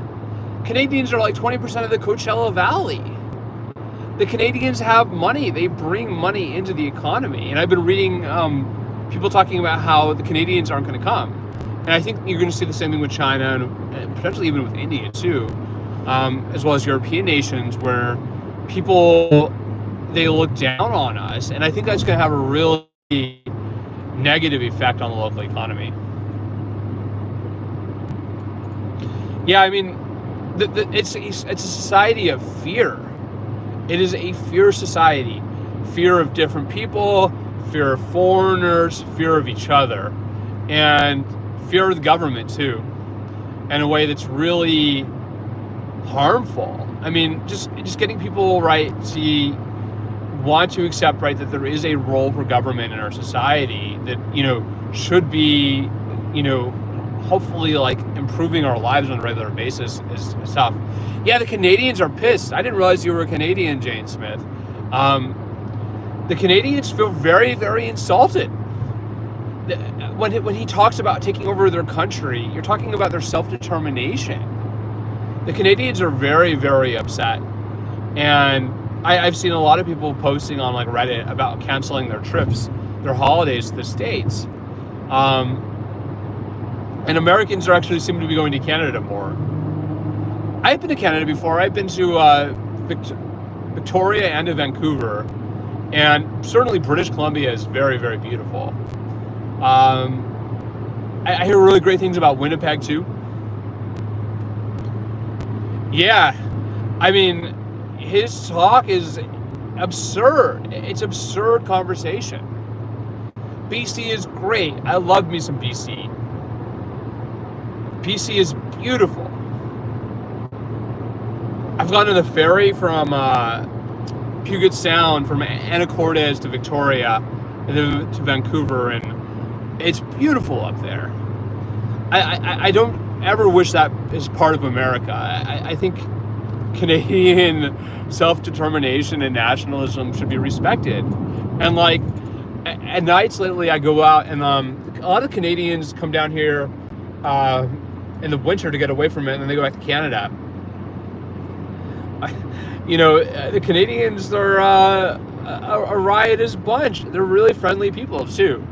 Canadians are like 20% of the Coachella Valley. The Canadians have money. They bring money into the economy. And I've been reading people talking about how the Canadians aren't going to come. And I think you're going to see the same thing with China and potentially even with India too, as well as European nations where people, they look down on us. And I think that's going to have a really negative effect on the local economy. Yeah, I mean, it's a society of fear. It is a fear society. Fear of different people, fear of foreigners, fear of each other, and fear of the government too, in a way that's really harmful. I mean, just getting people right to want to accept right that there is a role for government in our society that, should be, hopefully like improving our lives on a regular basis is tough. Yeah, the Canadians are pissed. I didn't realize you were a Canadian, Jane Smith. The Canadians feel very, very insulted. When he talks about taking over their country, you're talking about their self-determination. The Canadians are very, very upset. And I've seen a lot of people posting on like Reddit about canceling their trips, their holidays to the States. And Americans are actually seem to be going to Canada more. I've been to Canada before. I've been to Victoria and to Vancouver. And certainly British Columbia is very, very beautiful. I hear really great things about Winnipeg too. Yeah, I mean, his talk is absurd. It's absurd conversation. BC is great. I love me some BC. BC is beautiful. I've gone to the ferry from Puget Sound, from Anacortes to Victoria, and then to Vancouver, and it's beautiful up there. I don't ever wish that is part of America. I think Canadian self-determination and nationalism should be respected. And like at nights lately, I go out, and a lot of Canadians come down here in the winter to get away from it, and then they go back to Canada. The Canadians are a riotous bunch. They're really friendly people too.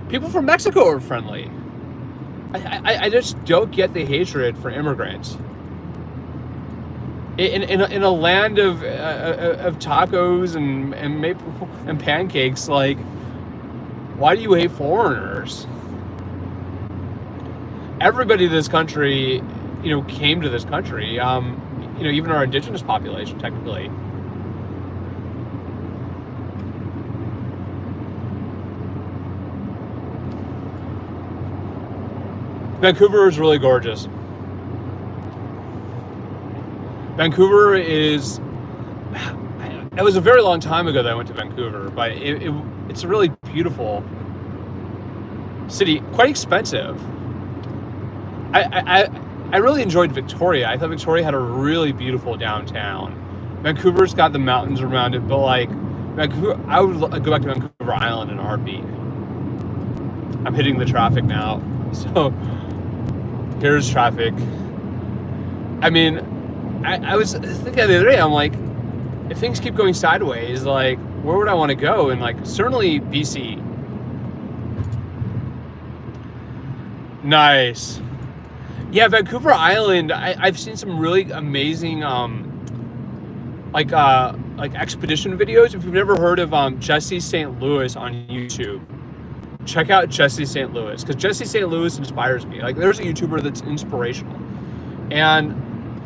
People from Mexico are friendly. I just don't get the hatred for immigrants. In a land of tacos and maple and pancakes, like, why do you hate foreigners? Everybody in this country, came to this country. Even our indigenous population, technically. Vancouver is really gorgeous. Vancouver is... It was a very long time ago that I went to Vancouver, but it's a really beautiful city. Quite expensive. I really enjoyed Victoria. I thought Victoria had a really beautiful downtown. Vancouver's got the mountains around it, but like Vancouver, I would go back to Vancouver Island in a heartbeat. I'm hitting the traffic now, so here's traffic. I mean, I was thinking the other day, I'm like, if things keep going sideways, like, where would I want to go? And like, certainly BC. Nice. Yeah, Vancouver Island, I've seen some really amazing like expedition videos. If you've never heard of Jesse St. Louis on YouTube, check out Jesse St. Louis, because Jesse St. Louis inspires me. Like, there's a YouTuber that's inspirational, and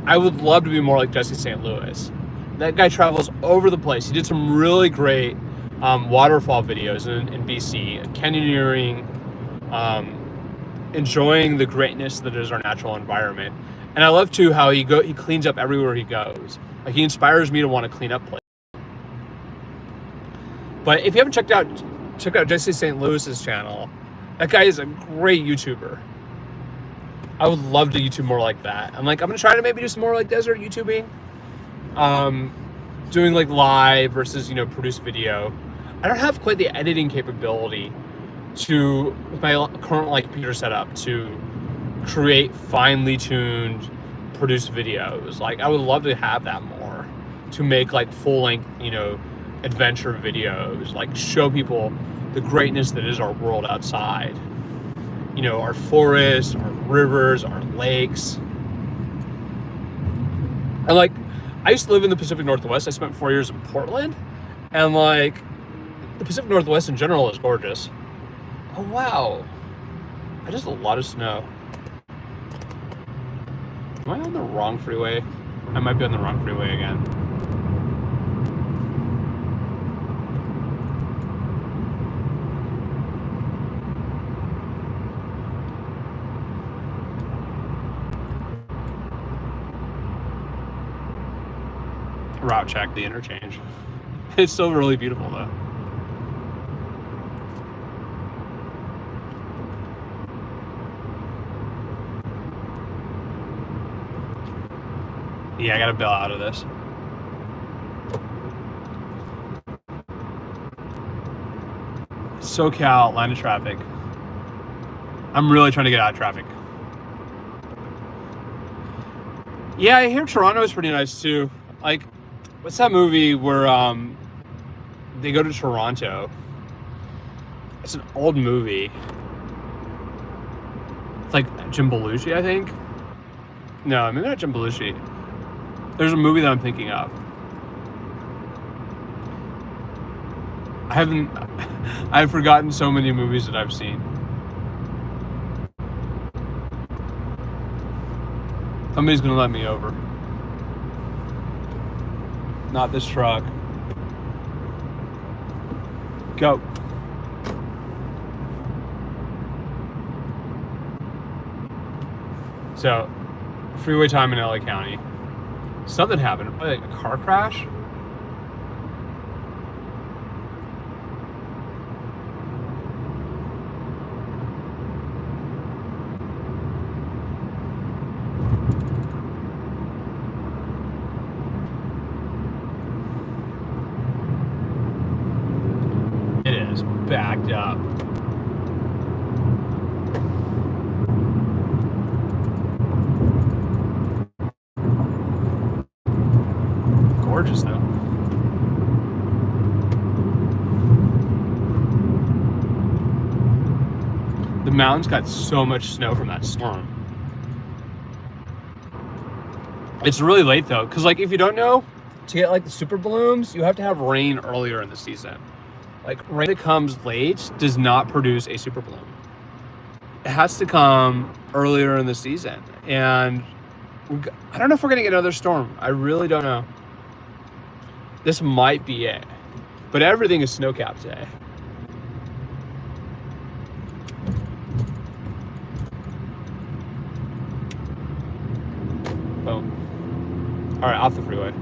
I would love to be more like Jesse St. Louis. That guy travels over the place. He did some really great waterfall videos in BC, canyoneering, enjoying the greatness that is our natural environment. And I love too how he cleans up everywhere he goes. Like, he inspires me to want to clean up places. But if you haven't check out Jesse St. Louis's channel. That guy is a great YouTuber. I would love to YouTube more like that. I'm gonna try to maybe do some more like desert YouTubing. Doing like live versus, produce video. I don't have quite the editing capability with my current computer setup to create finely tuned produced videos. I would love to have that more, to make full length, adventure videos, show people the greatness that is our world outside. Our forests, our rivers, our lakes. And I used to live in the Pacific Northwest. I spent 4 years in Portland, and the Pacific Northwest in general is gorgeous. Oh wow, that is a lot of snow. Am I on the wrong freeway? I might be on the wrong freeway again. Route check the interchange. It's still really beautiful though. Yeah, I gotta bail out of this. SoCal, line of traffic. I'm really trying to get out of traffic. Yeah, I hear Toronto is pretty nice too. What's that movie where they go to Toronto? It's an old movie. It's Jim Belushi, I think. No, maybe not Jim Belushi. There's a movie that I'm thinking of. I've forgotten so many movies that I've seen. Somebody's gonna let me over. Not this truck. Go. So, freeway time in LA County. Something happened. A car crash? It is backed up. Gorgeous though. The mountains got so much snow from that storm. It's really late though, because if you don't know, to get the super blooms, you have to have rain earlier in the season. Rain that comes late does not produce a super bloom. It has to come earlier in the season, and I don't know if we're gonna get another storm. I really don't know. This might be it, but everything is snow-capped today. Boom. All right, off the freeway.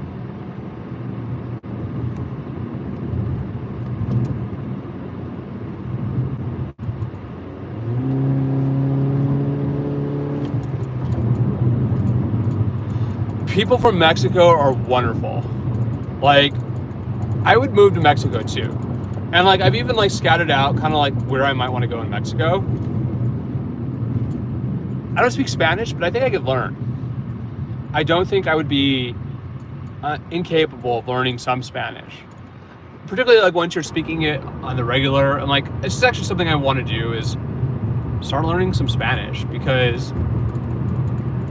People from Mexico are wonderful. I would move to Mexico too. And I've even scattered out kind of where I might want to go in Mexico. I don't speak Spanish, but I think I could learn. I don't think I would be incapable of learning some Spanish. Particularly once you're speaking it on the regular. And this is actually something I want to do, is start learning some Spanish, because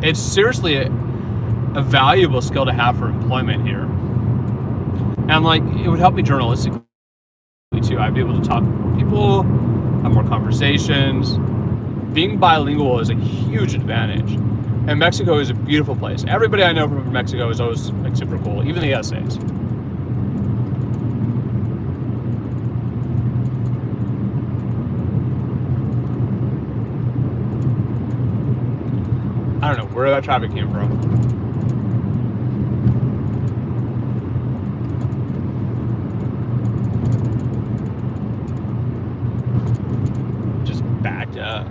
it's seriously a valuable skill to have for employment here. And it would help me journalistically too. I'd be able to talk to more people, have more conversations. Being bilingual is a huge advantage. And Mexico is a beautiful place. Everybody I know from Mexico is always super cool, even the essays. I don't know where that traffic came from. Just backed up.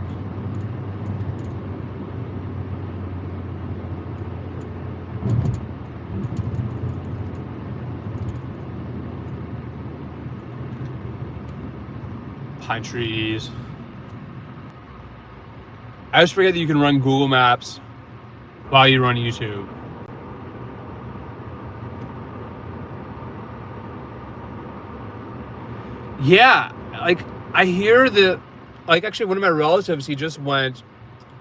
Pine trees. I just forget that you can run Google Maps while you run YouTube. Yeah, like I hear that, like actually one of my relatives, he just went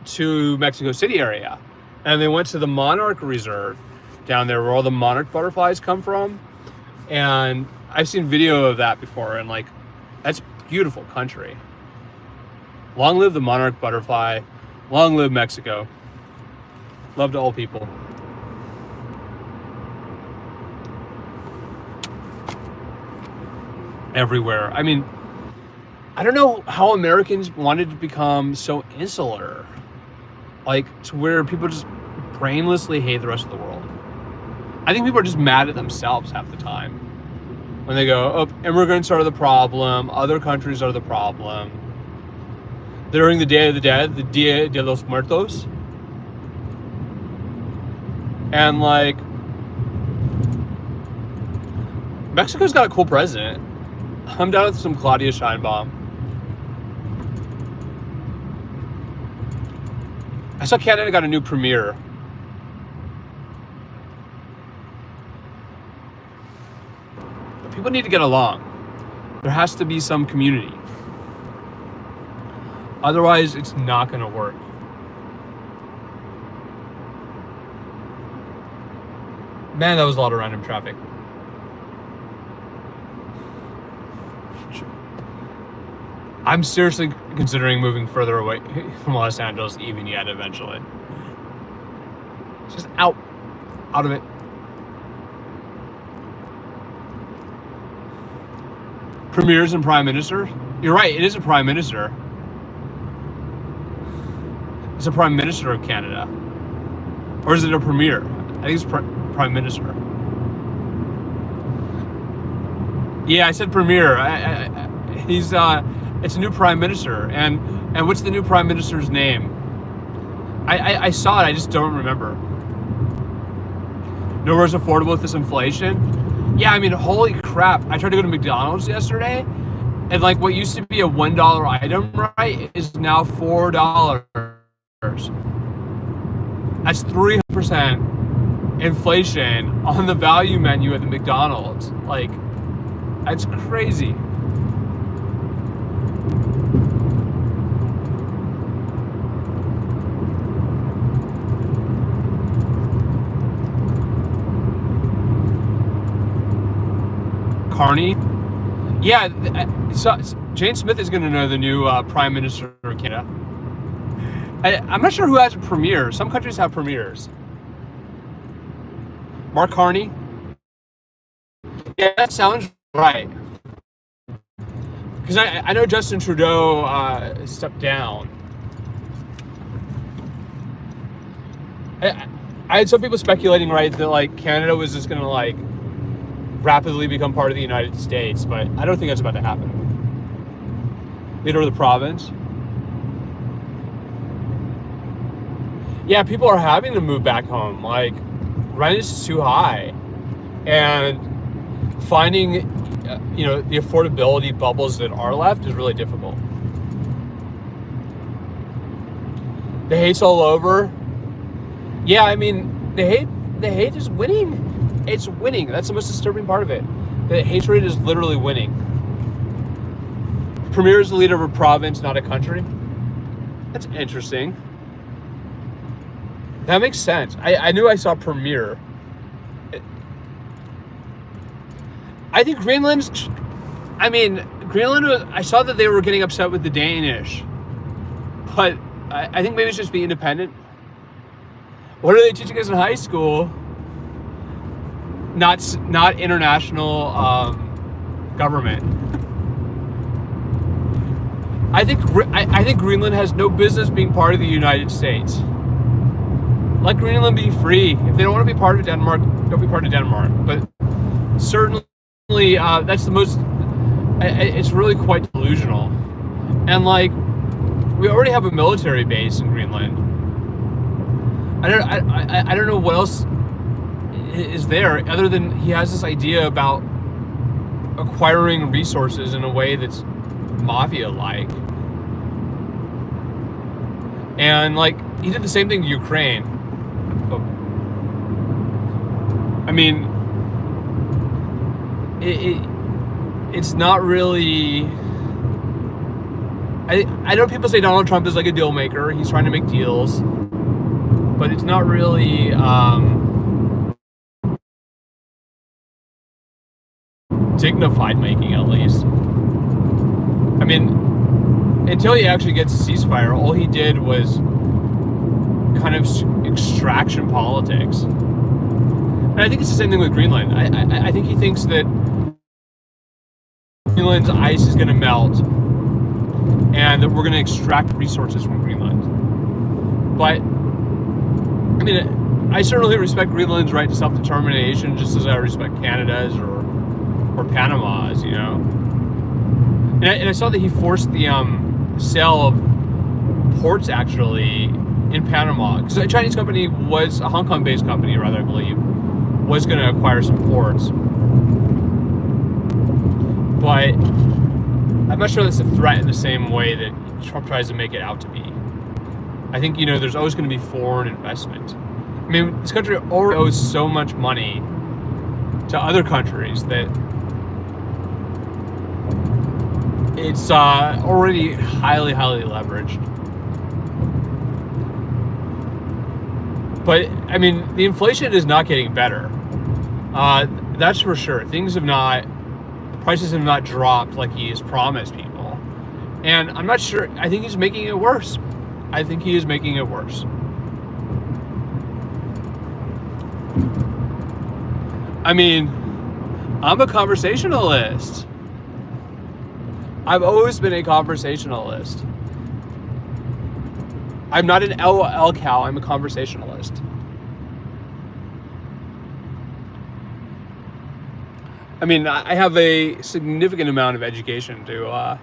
to Mexico City area, and they went to the Monarch Reserve down there where all the monarch butterflies come from, and I've seen video of that before, and like that's beautiful country. Long live the monarch butterfly. Long live Mexico. Love to all people. Everywhere. I mean, I don't know how Americans wanted to become so insular. Like, to where people just brainlessly hate the rest of the world. I think people are just mad at themselves half the time. When they go, oh, immigrants are the problem, other countries are the problem. During the Day of the Dead, the Dia de los Muertos. And like, Mexico's got a cool president. I'm down with some Claudia Sheinbaum. I saw Canada got a new premier. But people need to get along. There has to be some community. Otherwise, it's not going to work. Man, that was a lot of random traffic. I'm seriously considering moving further away from Los Angeles even yet eventually. Just out of it. Premiers and prime minister? You're right, it is a prime minister. It's a prime minister of Canada. Or is it a premier? I think it's prime minister. Yeah, I said premier. He's it's a new prime minister. And what's the new prime minister's name? I saw it, I just don't remember. Nowhere's affordable with this inflation. Yeah, I mean, holy crap. I tried to go to McDonald's yesterday, and like what used to be a $1 item, right, is now $4. That's 300% inflation on the value menu at the McDonald's. Like, that's crazy. Carney? Yeah, so Jane Smith is going to know the new Prime Minister of Canada. I'm not sure who has a premier. Some countries have premiers. Mark Carney? Yeah, that sounds right. Because I know Justin Trudeau stepped down. I had some people speculating, right, that like Canada was just going to like rapidly become part of the United States, but I don't think that's about to happen. Leader of the province. Yeah, people are having to move back home. Like, rent is too high, and finding, the affordability bubbles that are left is really difficult. The hate's all over. Yeah, I mean, the hate is winning. It's winning. That's the most disturbing part of it. The hatred is literally winning. Premier is the leader of a province, not a country. That's interesting. That makes sense. I knew I saw premier. I think Greenland, I saw that they were getting upset with the Danish. But I think maybe it's just be independent. What are they teaching us in high school? Not international government. I think Greenland has no business being part of the United States. let Greenland be free. If they don't want to be part of Denmark, don't be part of Denmark. But certainly, that's the most. It's really quite delusional. And like, we already have a military base in Greenland. I don't know what else is there other than he has this idea about acquiring resources in a way that's mafia-like. And like, he did the same thing to Ukraine. I mean, it's not really. I know people say Donald Trump is like a deal maker. He's trying to make deals, but it's not really dignified making, at least. I mean, until he actually gets a ceasefire, all he did was kind of extraction politics. And I think it's the same thing with Greenland. I think he thinks that Greenland's ice is going to melt and that we're going to extract resources from Greenland. But, I mean, I certainly respect Greenland's right to self-determination, just as I respect Canada's or Panama's, you know. And I saw that he forced the sale of ports, actually, in Panama. Because a Chinese company was, a Hong Kong-based company, rather, I believe, was going to acquire some ports. But I'm not sure that's a threat in the same way that Trump tries to make it out to be. I think, you know, there's always going to be foreign investment. I mean, this country already owes so much money to other countries that it's already highly, highly leveraged. But, I mean, the inflation is not getting better. That's for sure. Prices have not dropped like he has promised people. And I'm not sure, I think he's making it worse. I think he is making it worse. I mean, I'm a conversationalist. I've always been a conversationalist. I'm not an LOL cow, I'm a conversationalist. I mean, I have a significant amount of education to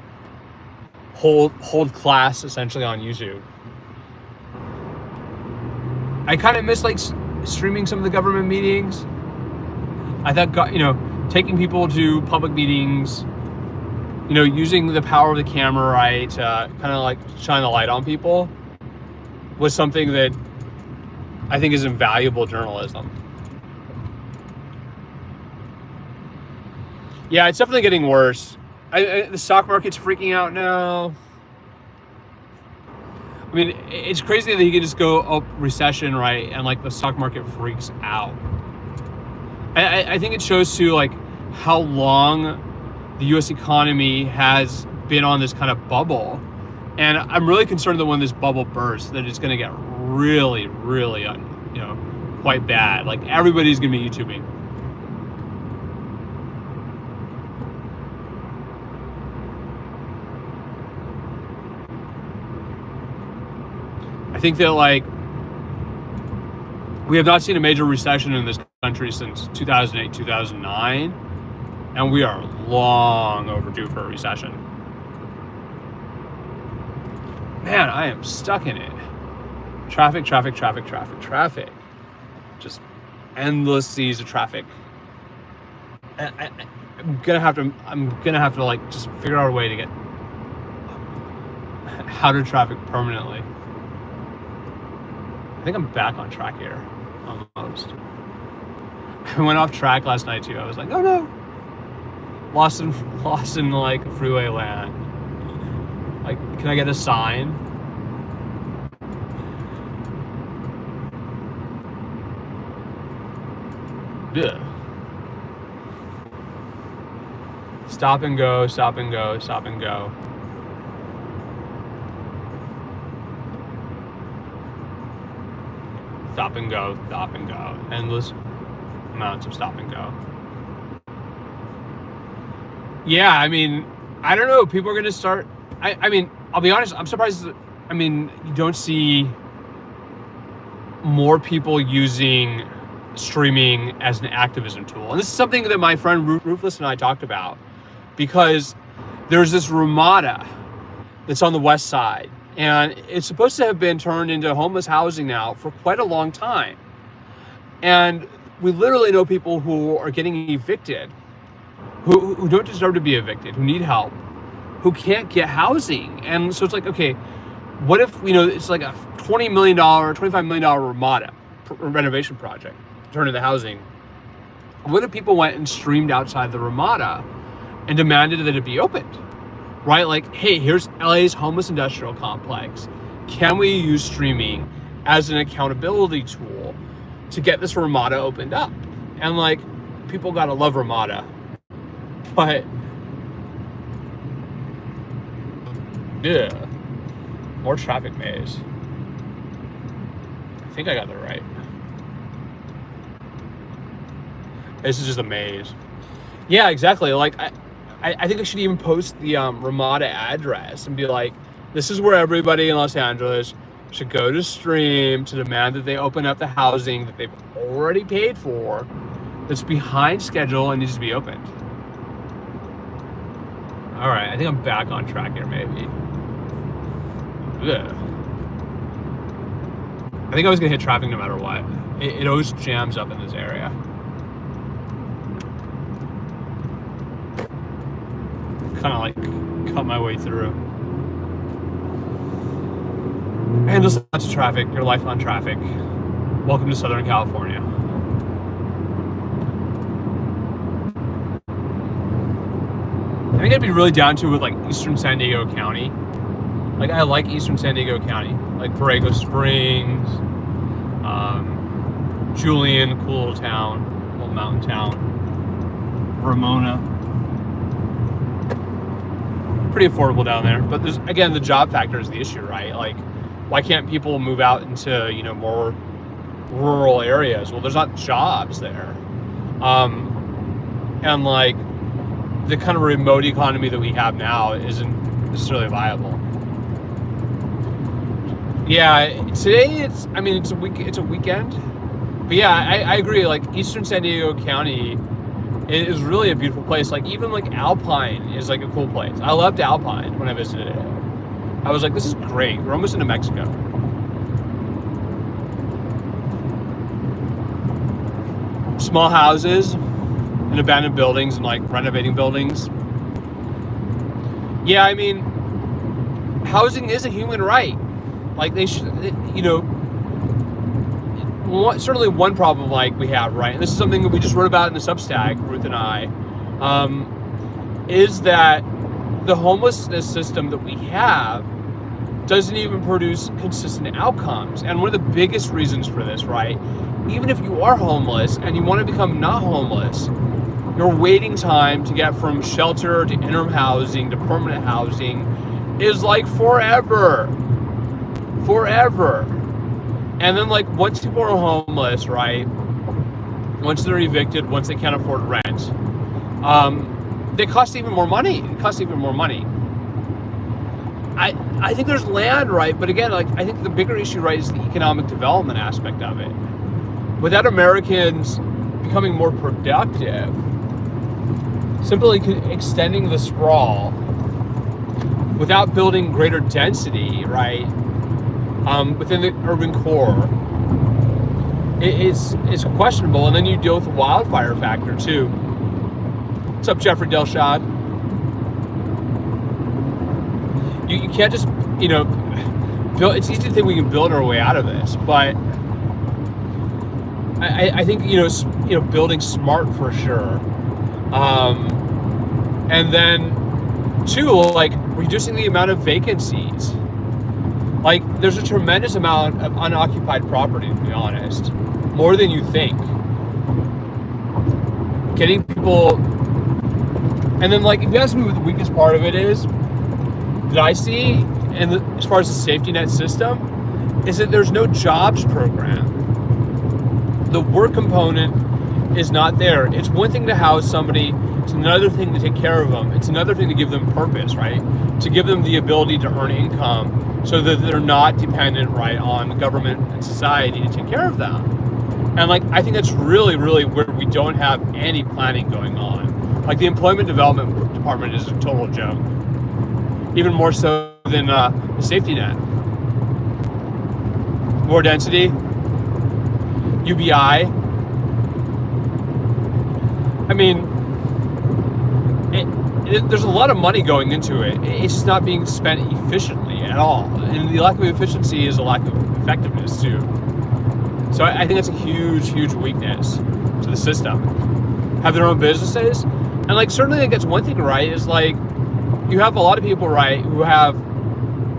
hold class essentially on YouTube. I kind of miss like streaming some of the government meetings. I thought, you know, taking people to public meetings, you know, using the power of the camera, right, to kind of like shine the light on people was something that I think is invaluable journalism. Yeah, it's definitely getting worse. The stock market's freaking out now. I mean, it's crazy that you can just go up recession, right, and like the stock market freaks out. I think it shows too, like, how long the U.S. economy has been on this kind of bubble, and I'm really concerned that when this bubble bursts, that it's going to get really, really, you know, quite bad. Like, everybody's going to be YouTubing. I think that, like, we have not seen a major recession in this country since 2008, 2009, and we are long overdue for a recession. Man, I am stuck in it. Traffic. Just endless seas of traffic. I'm gonna have to like just figure out a way to get out of traffic permanently. I think I'm back on track here, almost. I went off track last night too. I was like, oh no, lost in like freeway land. Like, can I get a sign? Yeah. Stop and go. Stop and go. Endless amounts of stop and go. Yeah, I mean, I don't know. People are going to start. I mean, I'll be honest. I'm surprised. I mean, you don't see more people using streaming as an activism tool. And this is something that my friend Ruthless and I talked about, because there's this Ramada that's on the west side, and it's supposed to have been turned into homeless housing now for quite a long time. And we literally know people who are getting evicted, who don't deserve to be evicted, who need help, who can't get housing. And so it's like, okay, what if, it's like a $20 million, $25 million Ramada renovation project, turn into housing. What if people went and streamed outside the Ramada and demanded that it be opened, right? Like, hey, here's LA's homeless industrial complex. Can we use streaming as an accountability tool to get this Ramada opened up? And like, people gotta love Ramada, but yeah, more traffic maze. I think I got that right. This is just a maze. Yeah, exactly. Like, I think I should even post the Ramada address and be like, this is where everybody in Los Angeles should go to stream to demand that they open up the housing that they've already paid for, that's behind schedule and needs to be opened. All right, I think I'm back on track here, maybe. Ugh. I think I was gonna hit traffic no matter what. It always jams up in this area. Kind of like cut my way through. And just lots of traffic, your life on traffic. Welcome to Southern California. I think I'd be really down to with like Eastern San Diego County. Like, I like Eastern San Diego County, like Borrego Springs, Julian, cool little town, little mountain town, Ramona. Pretty affordable down there, but there's, again, the job factor is the issue, right? Like, why can't people move out into, more rural areas? Well, there's not jobs there. And like, the kind of remote economy that we have now isn't necessarily viable. Yeah, today it's a weekend. But yeah, I agree, like Eastern San Diego County is really a beautiful place. Like, even like Alpine is like a cool place. I loved Alpine when I visited it. I was like, this is great. We're almost into Mexico. Small houses and abandoned buildings and like renovating buildings. Yeah, I mean, housing is a human right. Like, they should, certainly one problem like we have, right? And this is something that we just wrote about in the Substack, Ruth and I, is that the homelessness system that we have doesn't even produce consistent outcomes. And one of the biggest reasons for this, right? Even if you are homeless and you want to become not homeless, your waiting time to get from shelter to interim housing to permanent housing is like forever. And then like, once people are homeless, right? Once they're evicted, once they can't afford rent, they cost even more money. I think there's land, right? But again, like, I think the bigger issue, right, is the economic development aspect of it. Without Americans becoming more productive, simply extending the sprawl, without building greater density, right, within the urban core, it's questionable. And then you deal with the wildfire factor too. What's up, Jeffrey Delshad? You can't just, build. It's easy to think we can build our way out of this, but I think building smart for sure, and then two, like reducing the amount of vacancies. Like, there's a tremendous amount of unoccupied property, to be honest, more than you think. Getting people, and then like, if you ask me what the weakest part of it is, that I see, and as far as the safety net system, is that there's no jobs program. The work component is not there. It's one thing to house somebody, it's another thing to take care of them, it's another thing to give them purpose, right? To give them the ability to earn income so that they're not dependent, right, on government and society to take care of them. And like, I think that's really, really where we don't have any planning going on. Like, the employment development department is a total joke, even more so than the safety net. More density, UBI. I mean, there's a lot of money going into it. It's just not being spent efficiently at all. And the lack of efficiency is a lack of effectiveness too. So I think that's a huge, huge weakness to the system. Have their own businesses. And like, certainly I guess one thing, right, is like, you have a lot of people, right, who have,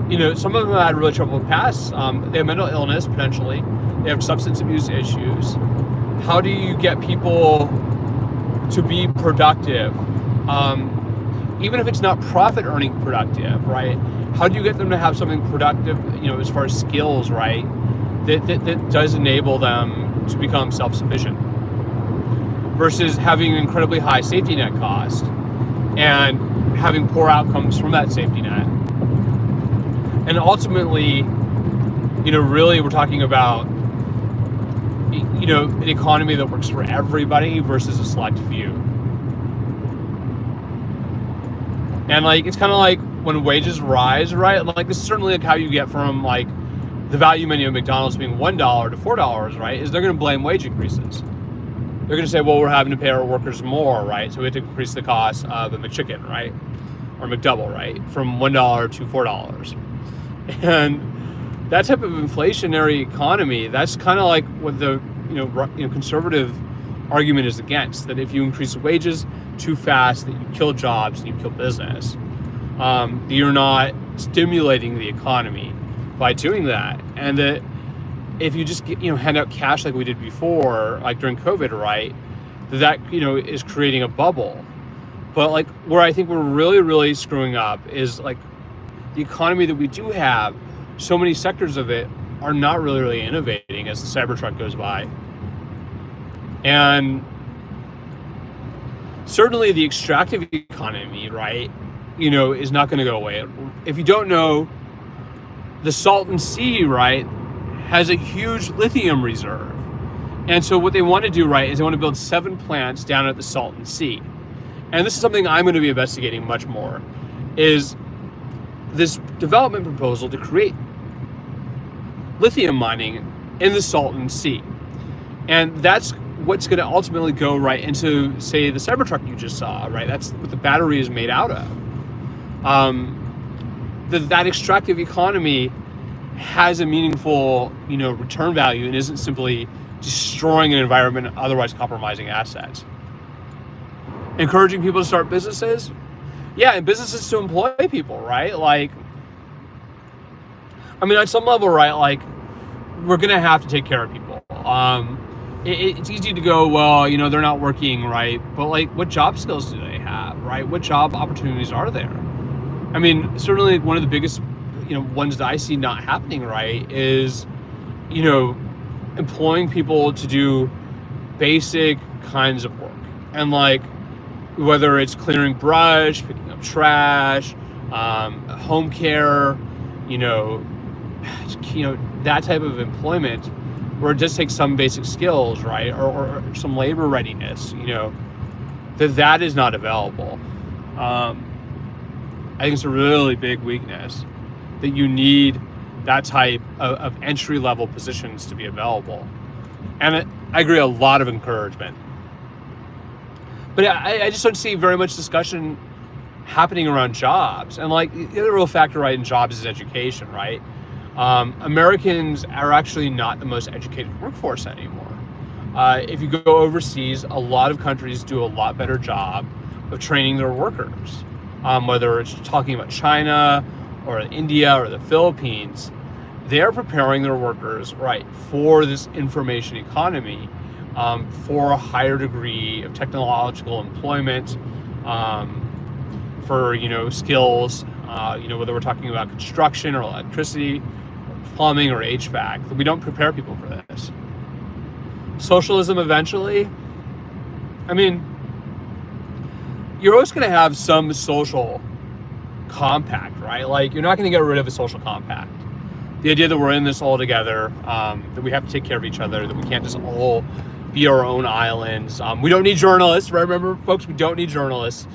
you know, some of them had really troubled pasts. They have mental illness, potentially. They have substance abuse issues. How do you get people to be productive? Even if it's not profit earning productive, right? How do you get them to have something productive, you know, as far as skills, right? That does enable them to become self-sufficient versus having an incredibly high safety net cost and having poor outcomes from that safety net. And ultimately, you know, really we're talking about, you know, an economy that works for everybody versus a select few. And like, it's kind of like when wages rise, right? Like, this is certainly like how you get from like the value menu of McDonald's being $1 to $4, right? Is they're going to blame wage increases. They're going to say, well, we're having to pay our workers more, right? So we have to increase the cost of a McChicken, right? Or McDouble, right? From $1 to $4. And that type of inflationary economy, that's kind of like what the conservative argument is against. That if you increase wages too fast, that you kill jobs and you kill business. You're not stimulating the economy by doing that, and that if you just hand out cash like we did before, like during COVID, right, that is creating a bubble. But like, where I think we're really, really screwing up is like the economy that we do have. So many sectors of it are not really, really innovating as the Cybertruck goes by. And certainly the extractive economy, right, is not going to go away. If you don't know, the Salton Sea, right, has a huge lithium reserve. And so what they want to do, right, is they want to build 7 plants down at the Salton Sea. And this is something I'm going to be investigating much more, is this development proposal to create lithium mining in the Salton Sea. And that's what's going to ultimately go right into, say, the Cybertruck you just saw, right? That's what the battery is made out of. That extractive economy has a meaningful, return value and isn't simply destroying an environment, otherwise compromising assets. Encouraging people to start businesses, yeah, and businesses to employ people, right? Like, I mean, at some level, right, like, we're gonna have to take care of people. It's easy to go, well, they're not working, right? But like, what job skills do they have, right? What job opportunities are there? I mean, certainly one of the biggest, ones that I see not happening, right, is, employing people to do basic kinds of work. And like, whether it's clearing brush, picking up trash, home care, that type of employment where it just takes some basic skills, right, or some labor readiness, that is not available. I think it's a really big weakness that you need that type of entry-level positions to be available. And I agree, a lot of encouragement. But I just don't see very much discussion happening around jobs. And like, the other real factor, right, in jobs is education, right? Americans are actually not the most educated workforce anymore. If you go overseas, a lot of countries do a lot better job of training their workers. Whether it's talking about China or India or the Philippines, they're preparing their workers, right, for this information economy, for a higher degree of technological employment, for, skills, whether we're talking about construction or electricity, or plumbing or HVAC. We don't prepare people for this. Socialism eventually, I mean, you're always going to have some social compact, right? Like, you're not going to get rid of a social compact. The idea that we're in this all together, that we have to take care of each other, that we can't just all be our own islands. We don't need journalists, right? Remember, folks, we don't need journalists.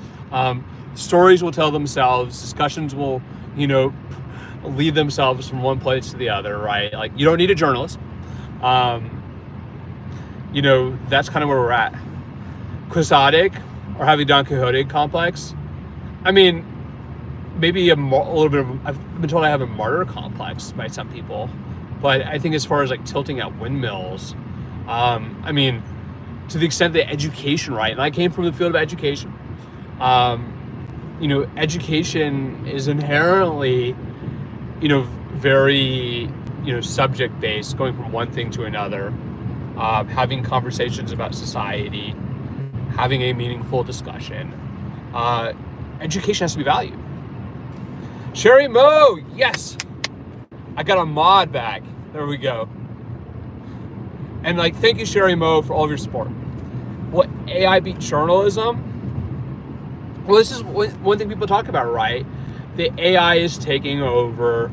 Stories will tell themselves. Discussions will, lead themselves from one place to the other, right? Like, you don't need a journalist. That's kind of where we're at. Quixotic, or having Don Quixote complex. I mean, maybe a little bit of, I've been told I have a martyr complex by some people, but I think as far as like tilting at windmills, to the extent that education, right? And I came from the field of education. Education is inherently, very, subject-based, going from one thing to another, having conversations about society, having a meaningful discussion. Education has to be valued. Sherry Mo, yes! I got a mod back. There we go. And thank you, Sherry Mo, for all of your support. What, AI beat journalism? Well, this is one thing people talk about, right? The AI is taking over,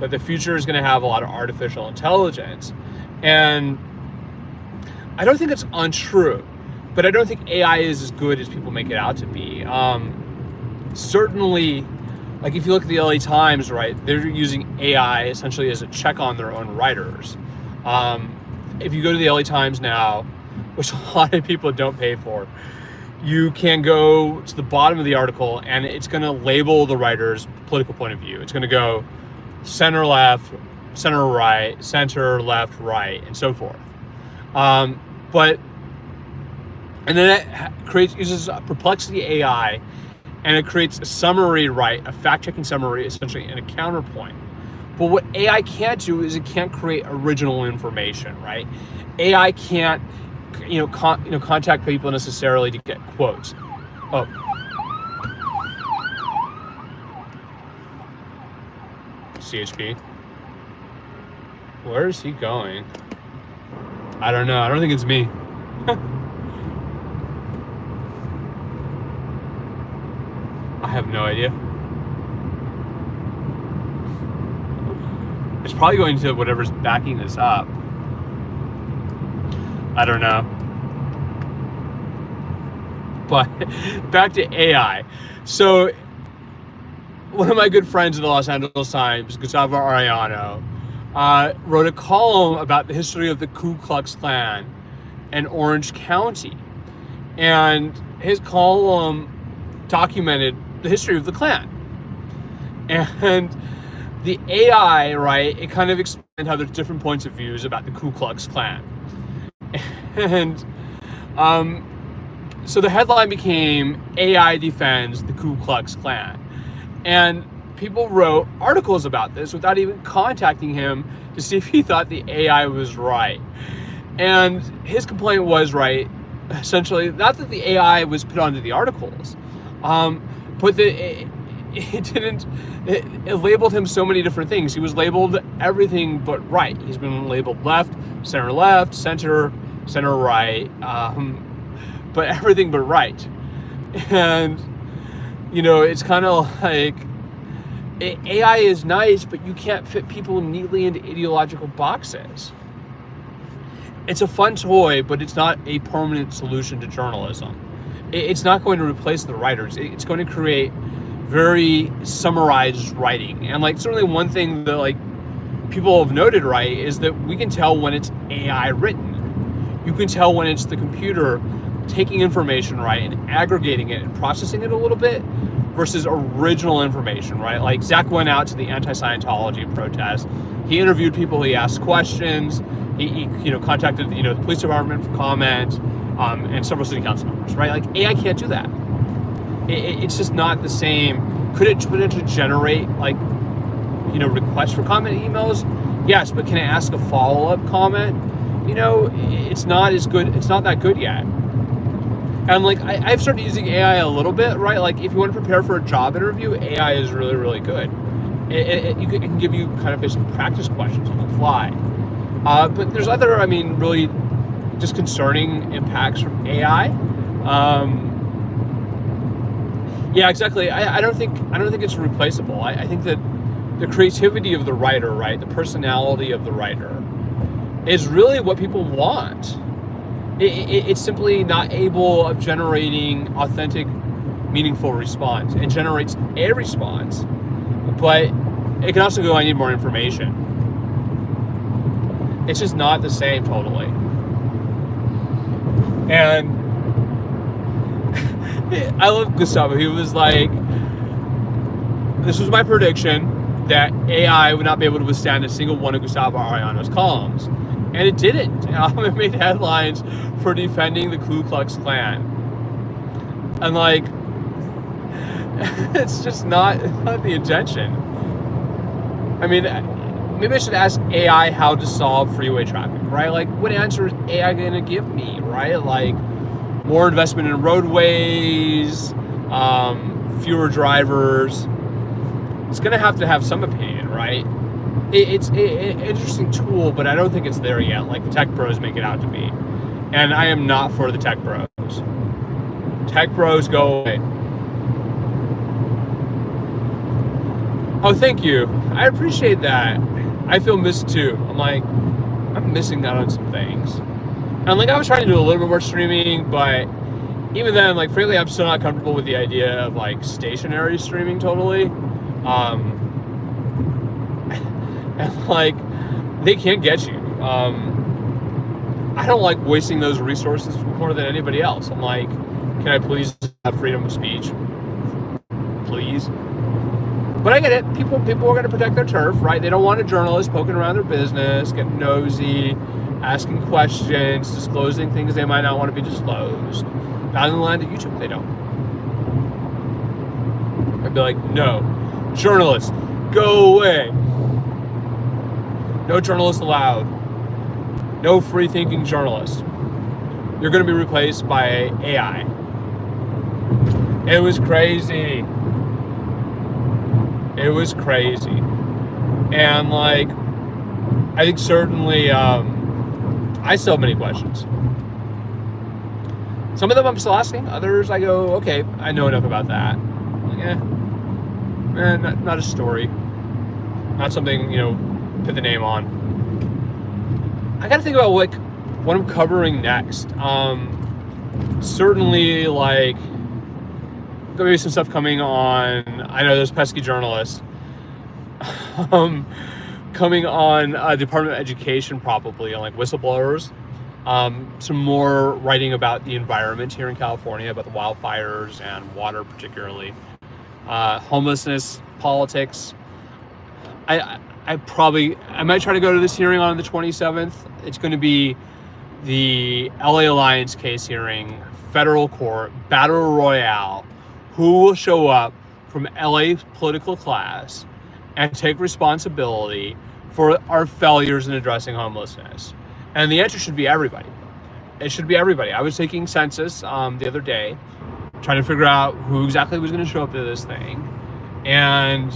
but the future is going to have a lot of artificial intelligence. And I don't think it's untrue, but I don't think AI is as good as people make it out to be. Certainly, if you look at the LA Times, right, they're using AI essentially as a check on their own writers. If you go to the LA Times now, which a lot of people don't pay for, you can go to the bottom of the article and it's going to label the writer's political point of view. It's going to go center left, center right, center left, right, and so forth. And then it uses Perplexity AI, and it creates a summary, right, a fact-checking summary, essentially, and a counterpoint. But what AI can't do is it can't create original information, right? AI can't, contact people necessarily to get quotes. Oh. CHP. Where is he going? I don't know. I don't think it's me. I have no idea. It's probably going to whatever's backing this up. I don't know. But back to AI. So one of my good friends in the Los Angeles Times, Gustavo Arellano, wrote a column about the history of the Ku Klux Klan in Orange County. And his column documented the history of the Klan. And the AI, right, it kind of explained how there's different points of views about the Ku Klux Klan. And so the headline became AI defends the Ku Klux Klan. And people wrote articles about this without even contacting him to see if he thought the AI was right. And his complaint was, right, essentially, not that the AI was put onto the articles, but that it labeled him so many different things. He was labeled everything but right. He's been labeled left, center right, but everything but right. And, it's kind of like, AI is nice, but you can't fit people neatly into ideological boxes. It's a fun toy, but it's not a permanent solution to journalism. It's not going to replace the writers. It's going to create very summarized writing. And certainly one thing that people have noted, right, is that we can tell when it's AI written. You can tell when it's the computer taking information, right, and aggregating it and processing it a little bit versus original information, right? Zach went out to the anti-Scientology protest. He interviewed people, he asked questions, he contacted, the police department for comment, and several city council members, right? AI can't do that. It's just not the same. Could it potentially generate requests for comment emails? Yes, but can it ask a follow-up comment? It's not as good. It's not that good yet. And I've started using AI a little bit, right? If you want to prepare for a job interview, AI is really, really good. It can give you kind of basic practice questions on the fly. But there's other, really just concerning impacts from AI. Yeah, exactly. I don't think it's replaceable. I think that the creativity of the writer, right, the personality of the writer, is really what people want. It's simply not able of generating authentic, meaningful response. It generates a response, but it can also go, I need more information. It's just not the same totally. And I love Gustavo. He was like, this was my prediction that AI would not be able to withstand a single one of Gustavo Arellano's columns. And it didn't. It made headlines for defending the Ku Klux Klan. And like, it's just not the intention. I mean, maybe I should ask AI how to solve freeway traffic, right? Like, what answer is AI going to give me, right? Like, more investment in roadways, fewer drivers. It's going to have some opinion, right? It's an interesting tool, but I don't think it's there yet, like the tech bros make it out to be. And I am not for the tech bros. Tech bros, go away. Oh, thank you. I appreciate that. I feel missed too. I'm missing out on some things. And like, I was trying to do a little bit more streaming, but even then, like, frankly, I'm still not comfortable with the idea of like stationary streaming totally. And like, they can't get you. I don't like wasting those resources more than anybody else. I'm like, can I please have freedom of speech? Please. But I get it. People are going to protect their turf, right? They don't want a journalist poking around their business, getting nosy, asking questions, disclosing things they might not want to be disclosed. Not in the land of YouTube, they don't. I'd be like, no, journalists, go away. No journalists allowed. No free-thinking journalists. You're going to be replaced by AI. It was crazy. It was crazy. And like, I think certainly, I still have many questions. Some of them I'm still asking. Others I go, okay, I know enough about that. Like, not a story. Not something, put the name on. I gotta think about like what I'm covering next. Certainly like, there may be some stuff coming on. I know there's pesky journalists coming on Department of Education, probably on like whistleblowers. Some more writing about the environment here in California, about the wildfires and water particularly. Homelessness, politics. I might try to go to this hearing on the 27th. It's going to be the LA Alliance case hearing, federal court, battle royale. Who will show up from LA political class and take responsibility for our failures in addressing homelessness? And the answer should be everybody. It should be everybody. I was taking census the other day, trying to figure out who exactly was going to show up to this thing. And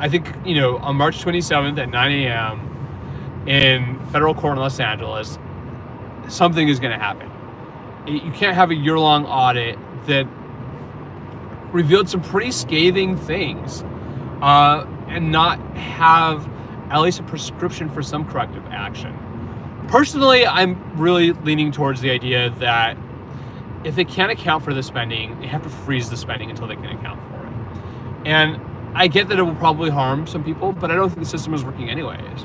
I think, on March 27th at 9 a.m. in federal court in Los Angeles, something is going to happen. You can't have a year-long audit that revealed some pretty scathing things and not have at least a prescription for some corrective action. Personally, I'm really leaning towards the idea that if they can't account for the spending, they have to freeze the spending until they can account for it. And I get that it will probably harm some people, but I don't think the system is working anyways.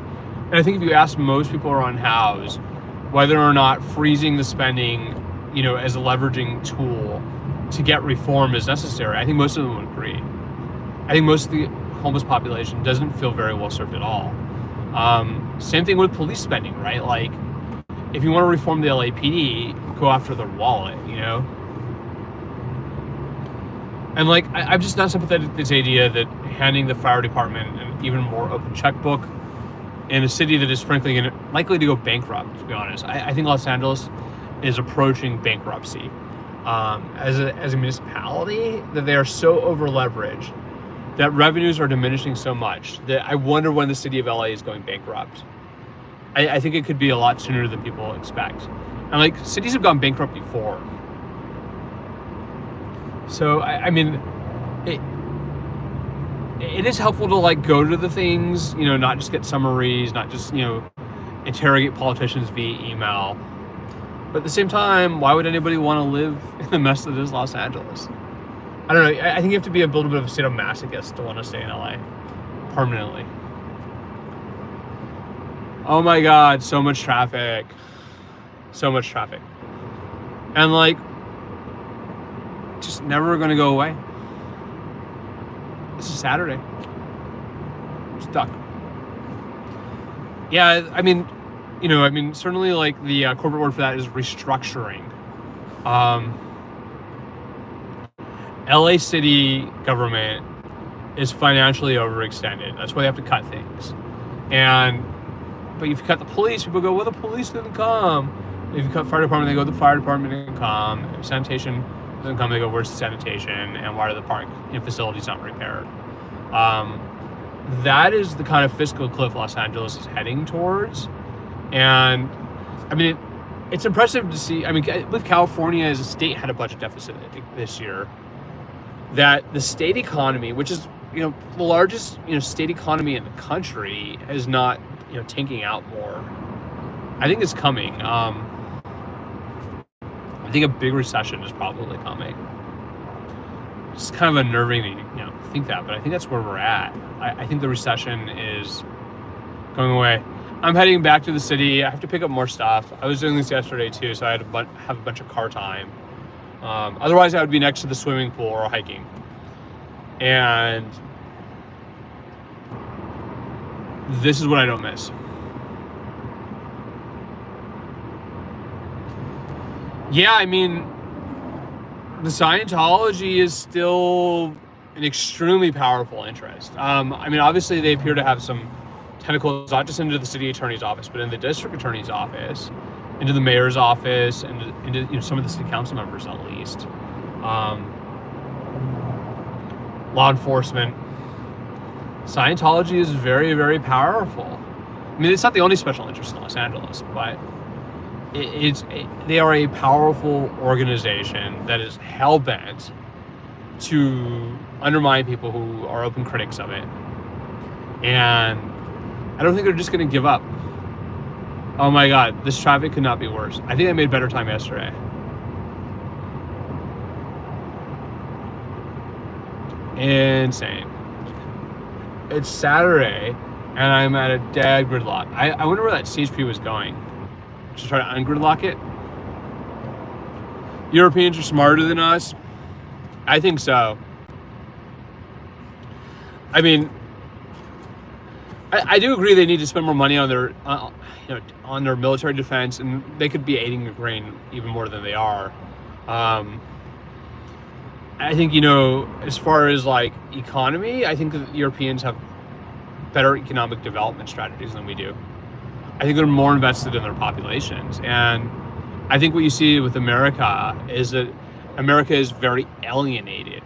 And I think if you ask most people around house whether or not freezing the spending, as a leveraging tool to get reform is necessary, I think most of them would agree. I think most of the homeless population doesn't feel very well served at all. Same thing with police spending, right? Like, if you want to reform the LAPD, go after their wallet, And like, I'm just not sympathetic to this idea that handing the fire department an even more open checkbook in a city that is frankly likely to go bankrupt, to be honest. I think Los Angeles is approaching bankruptcy as a municipality, that they are so over leveraged, that revenues are diminishing so much that I wonder when the city of LA is going bankrupt. I think it could be a lot sooner than people expect. And like, cities have gone bankrupt before. So I mean, it it is helpful to like go to the things, not just get summaries, not just interrogate politicians via email. But at the same time, why would anybody want to live in the mess that is Los Angeles? I don't know. I think you have to be a little bit of a sadomasochist to want to stay in LA permanently. Oh my God, so much traffic. So much traffic. And like, just never going to go away. This is Saturday. Stuck. Yeah, I mean, certainly like the corporate word for that is restructuring. LA city government is financially overextended. That's why they have to cut things. But if you cut the police, people go, well, the police didn't come. If you cut fire department, they go, the fire department didn't come. If sanitation doesn't come, they go, where's the sanitation? And why are the park facilities not repaired? That is the kind of fiscal cliff Los Angeles is heading towards. And I mean, it's impressive to see. I mean, with California as a state had a budget deficit this year, that the state economy, which is, the largest, state economy in the country, is not, tanking out more. I think it's coming. I think a big recession is probably coming. It's kind of unnerving to, think that, but I think that's where we're at. I think the recession is going away. I'm heading back to the city. I have to pick up more stuff. I was doing this yesterday too, so I had have a bunch of car time. Otherwise, I would be next to the swimming pool or hiking. And this is what I don't miss. Yeah, I mean, the Scientology is still an extremely powerful interest. I mean, obviously, they appear to have some tentacles, not just into the city attorney's office, but in the district attorney's office, into the mayor's office, and into some of the city council members, at least. Law enforcement. Scientology is very, very powerful. I mean, it's not the only special interest in Los Angeles, but they are a powerful organization that is hell-bent to undermine people who are open critics of it. And I don't think they're just going to give up. Oh my God, this traffic could not be worse. I think I made better time yesterday. Insane. It's Saturday, and I'm at a dead gridlock. I wonder where that CHP was going. To try to ungridlock it? Europeans are smarter than us? I think so. I mean, I do agree they need to spend more money on their, on their military defense, and they could be aiding Ukraine even more than they are. I think, as far as like economy, I think the Europeans have better economic development strategies than we do. I think they're more invested in their populations. And I think what you see with America is that America is very alienated,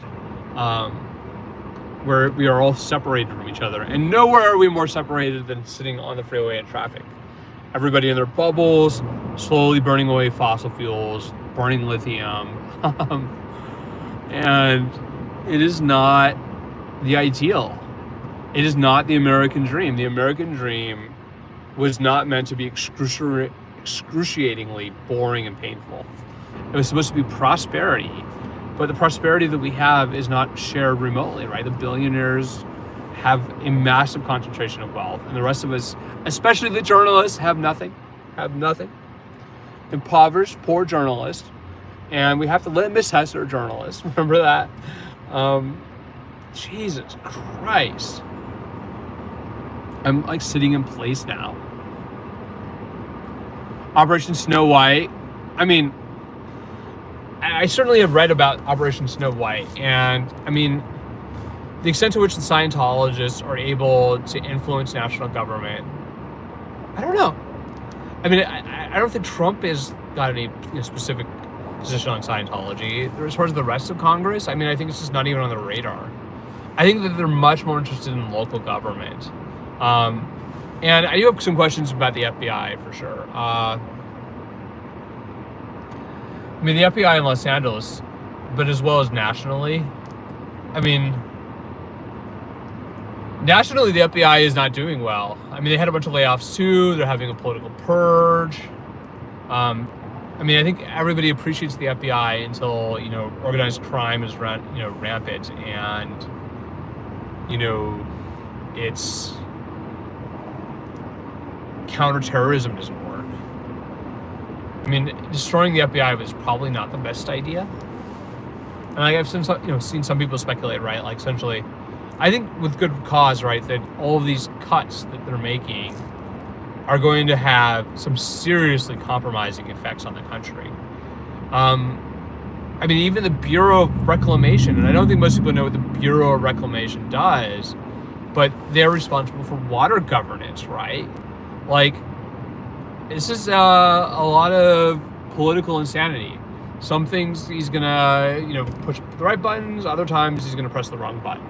where we are all separated from each other. And nowhere are we more separated than sitting on the freeway in traffic. Everybody in their bubbles, slowly burning away fossil fuels, burning lithium. And it is not the ideal. It is not the American dream. The American dream was not meant to be excruciatingly boring and painful. It was supposed to be prosperity, but the prosperity that we have is not shared remotely, right? The billionaires have a massive concentration of wealth, and the rest of us, especially the journalists, have nothing. Impoverished, poor journalists, and we have to let Miss Hester journalists. Remember that? Jesus Christ. I'm like sitting in place now. Operation Snow White. I mean, I certainly have read about Operation Snow White, and I mean, the extent to which the Scientologists are able to influence national government, I don't know. I mean, I don't think Trump has got any specific position on Scientology. As far as the rest of Congress, I mean, I think it's just not even on their radar. I think that they're much more interested in local government. And I do have some questions about the FBI for sure. I mean, the FBI in Los Angeles but as well as nationally. I mean, nationally, the FBI is not doing well. I mean, they had a bunch of layoffs too. They're having a political purge. I mean, I think everybody appreciates the FBI until, organized crime is rampant, and, it's counterterrorism doesn't work. I mean, destroying the FBI was probably not the best idea. And I've seen some people speculate, right? Like, essentially, I think with good cause, right, that all of these cuts that they're making are going to have some seriously compromising effects on the country. I mean, even the Bureau of Reclamation, and I don't think most people know what the Bureau of Reclamation does, but they're responsible for water governance, right? Like, this is a lot of political insanity. Some things he's gonna, push the right buttons. Other times he's gonna press the wrong button.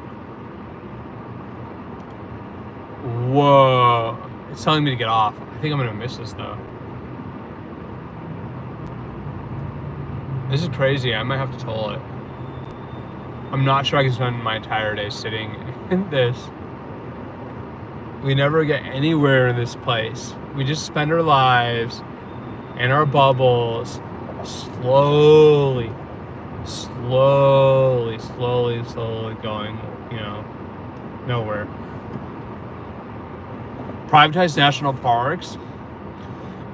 Whoa. It's telling me to get off. I think I'm gonna miss this though. This is crazy. I might have to toll it. I'm not sure I can spend my entire day sitting in this. We never get anywhere in this place. We just spend our lives in our bubbles, slowly going, nowhere. Privatized national parks.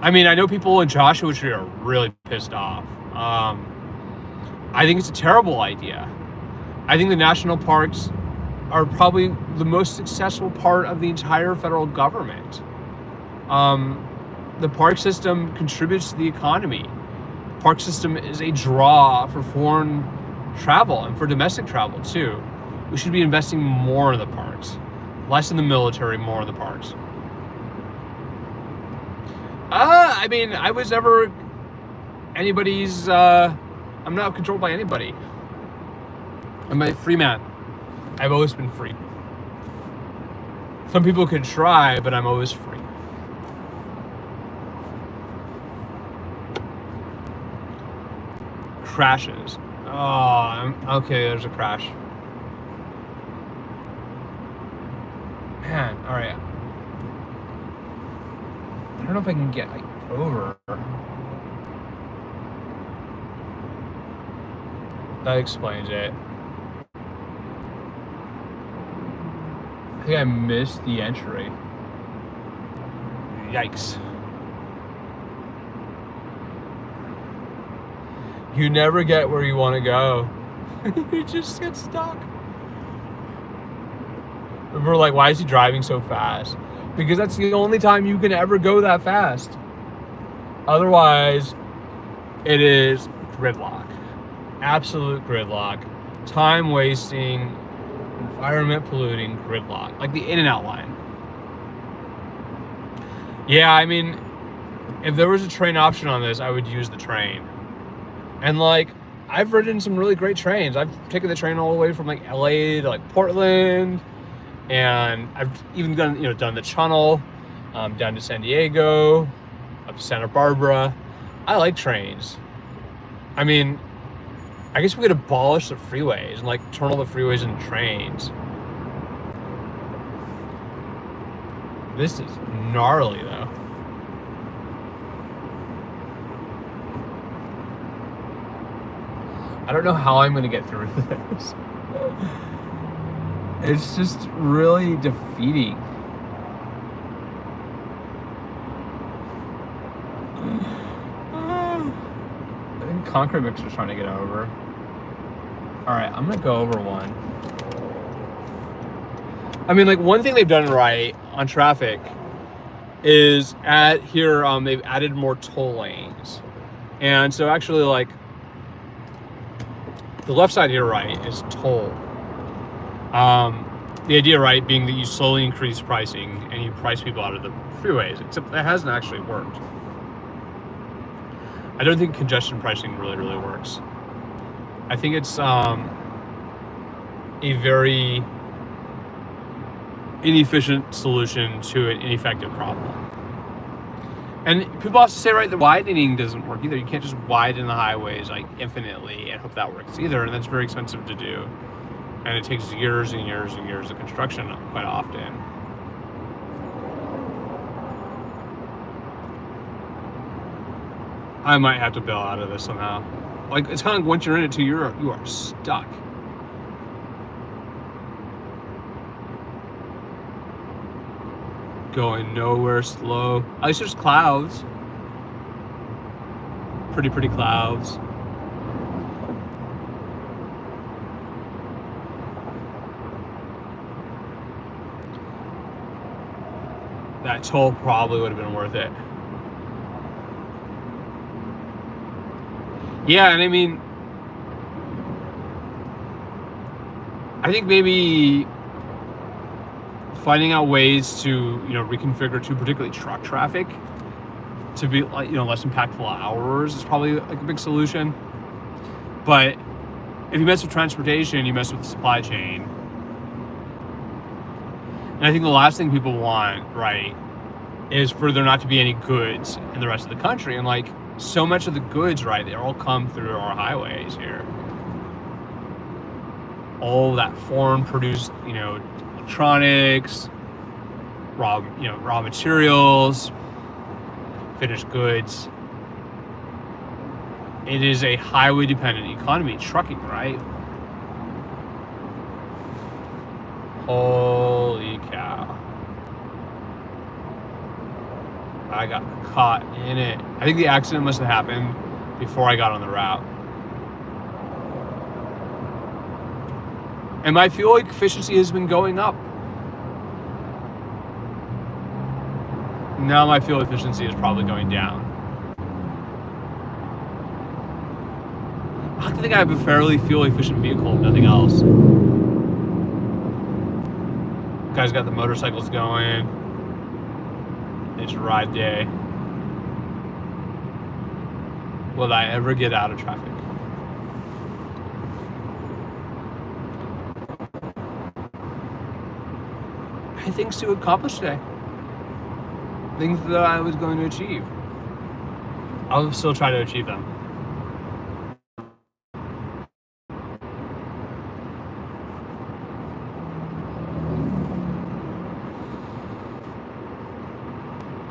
I mean, I know people in Joshua Tree are really pissed off. I think it's a terrible idea. I think the national parks are probably the most successful part of the entire federal government. The park system contributes to the economy. The park system is a draw for foreign travel and for domestic travel too. We should be investing more in the parks. Less in the military, more in the parks. I mean, I was never anybody's, I'm not controlled by anybody. I'm a free man. I've always been free. Some people could try, but I'm always free. Crashes. Oh, okay, there's a crash. Man, alright. I don't know if I can get over. That explains it. I think I missed the entry. Yikes. You never get where you want to go. You just get stuck. We're like, why is he driving so fast? Because that's the only time you can ever go that fast. Otherwise, it is gridlock. Absolute gridlock. Time wasting, environment polluting gridlock. Like the in and out line. Yeah, I mean, if there was a train option on this, I would use the train. And like, I've ridden some really great trains. I've taken the train all the way from like LA to like Portland. And I've even done the channel down to San Diego, up to Santa Barbara. I like trains. I mean, I guess we could abolish the freeways and like turn all the freeways into trains. This is gnarly though. I don't know how I'm gonna get through this. It's just really defeating. I think Concrete Mixer's trying to get over. Alright, I'm gonna go over one. I mean, like, one thing they've done right on traffic is they've added more toll lanes. And so actually, like, the left side here, right, is toll. The idea, right, being that you slowly increase pricing and you price people out of the freeways, except that hasn't actually worked. I don't think congestion pricing really works. I think it's a very inefficient solution to an ineffective problem. And people also say, right, the widening doesn't work either. You can't just widen the highways like infinitely and hope that works either. And that's very expensive to do. And it takes years and years and years of construction quite often. I might have to bail out of this somehow. Like, it's kind of like once you're in it too, you are stuck. Going nowhere, slow. At least there's clouds. Pretty clouds. That toll probably would have been worth it. Yeah, and I mean, I think maybe finding out ways to, reconfigure to particularly truck traffic to be like, less impactful hours is probably like a big solution. But if you mess with transportation, you mess with the supply chain. And I think the last thing people want, right, is for there not to be any goods in the rest of the country. And like so much of the goods, right, they all come through our highways here. All that foreign produced, electronics, raw materials, finished goods. It is a highway dependent economy, trucking, right? Holy cow. I got caught in it. I think the accident must have happened before I got on the route. And my fuel efficiency has been going up. Now my fuel efficiency is probably going down. I like to think I have a fairly fuel efficient vehicle, if nothing else. Guys got the motorcycles going. It's ride day. Will I ever get out of traffic? I had things to accomplish today. Things that I was going to achieve. I'll still try to achieve them.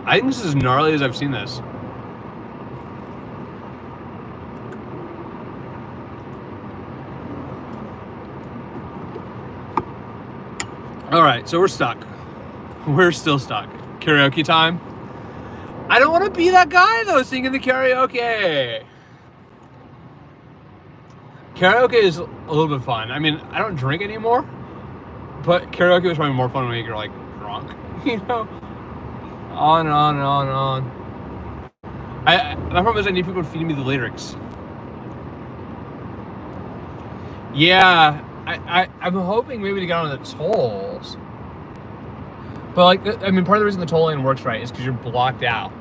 I think this is as gnarly as I've seen this. All right, so we're stuck. We're still stuck. Karaoke time. I don't want to be that guy though singing the karaoke. Karaoke is a little bit fun. I mean, I don't drink anymore, but karaoke was probably more fun when you're like drunk, On and on and on and on. My problem is I need people feeding me the lyrics. Yeah, I'm hoping maybe to get on the tolls. But like, I mean, part of the reason the toll lane works right is because you're blocked out.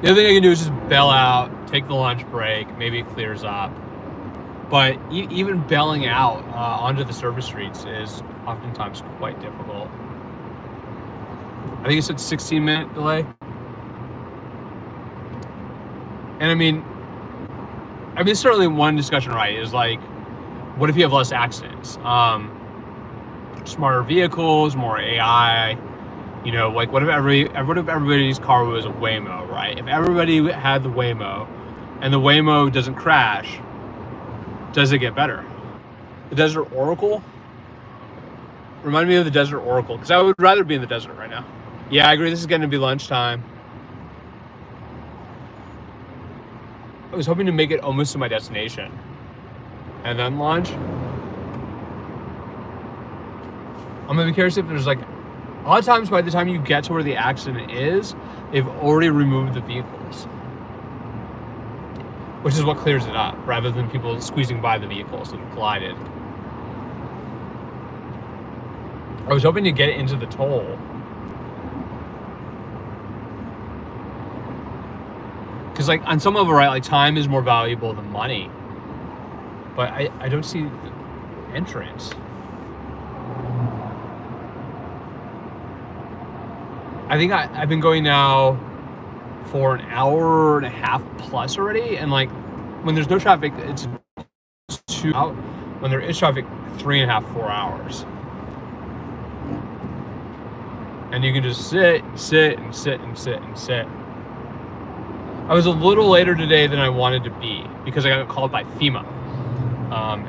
The other thing I can do is just bail out, take the lunch break, maybe it clears up. But even bailing out onto the surface streets is oftentimes quite difficult. I think it's a 16-minute delay. And I mean, certainly one discussion, right, is like, what if you have less accidents? Smarter vehicles, more AI, like what if everybody's car was a Waymo, right? If everybody had the Waymo and the Waymo doesn't crash, does it get better? The Desert Oracle? Remind me of the Desert Oracle, because I would rather be in the desert right now. Yeah, I agree. This is going to be lunchtime. I was hoping to make it almost to my destination and then launch. I'm going to be curious if there's like, a lot of times by the time you get to where the accident is, they've already removed the vehicles, which is what clears it up, rather than people squeezing by the vehicles and collided. I was hoping to get it into the toll. Because like on some level, right, like time is more valuable than money. But I don't see entrance. I think I've been going now for an hour and a half plus already, and like when there's no traffic, it's 2 out. When there is traffic, 3.5, 4 hours. And you can just sit. I was a little later today than I wanted to be because I got called by FEMA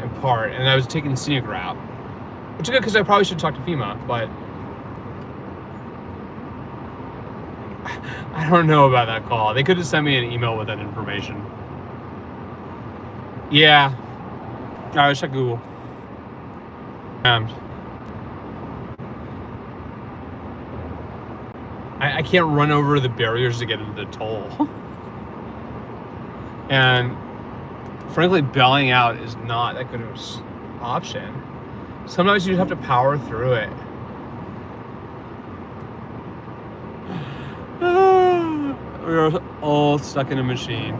in part, and I was taking the scenic route, which is good because I probably should talk to FEMA, but I don't know about that call. They could have sent me an email with that information. Yeah. All right, let's check Google. I can't run over the barriers to get into the toll. And frankly, bailing out is not that good of an option. Sometimes you just have to power through it. We're all stuck in a machine.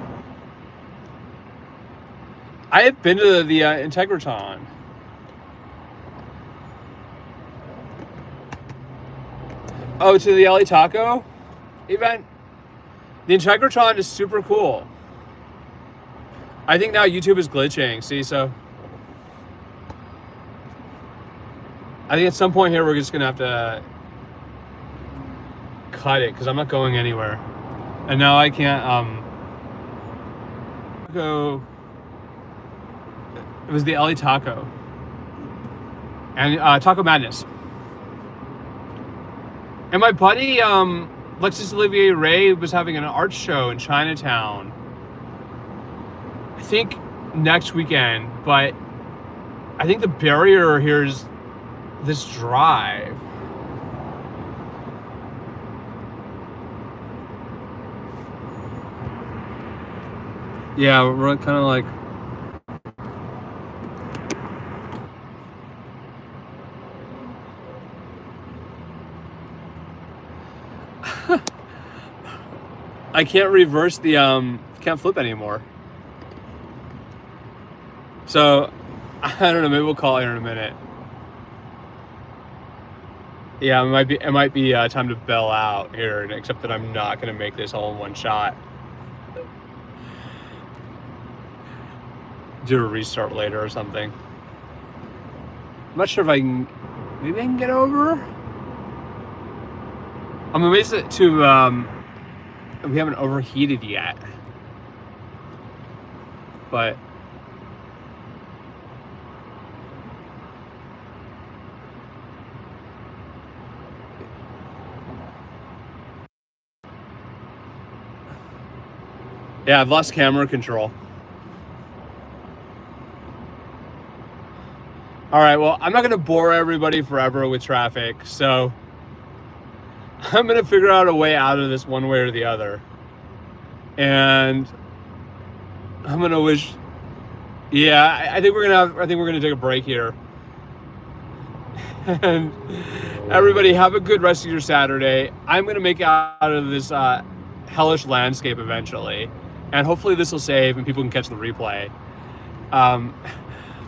I have been to the Integratron. Oh, to the LA Taco event? The Integratron is super cool. I think now YouTube is glitching. See, so I think at some point here we're just gonna have to cut it because I'm not going anywhere. And now I can't go. It was the LA Taco and Taco Madness. And my buddy Lexus Olivier Ray was having an art show in Chinatown, I think next weekend, but I think the barrier here is this drive. Yeah, we're kind of like I can't reverse the can't flip anymore. So I don't know, maybe we'll call here in a minute. Yeah, it might be time to bail out here, except that I'm not gonna make this all in one shot. Do a restart later or something. I'm not sure if maybe I can get over. I'm amazed that we haven't overheated yet, but yeah, I've lost camera control. All right, well, I'm not gonna bore everybody forever with traffic, so I'm gonna figure out a way out of this one way or the other. And I'm gonna wish, yeah, I think we're gonna take a break here. And everybody have a good rest of your Saturday. I'm gonna make out of this hellish landscape eventually. And hopefully this will save and people can catch the replay.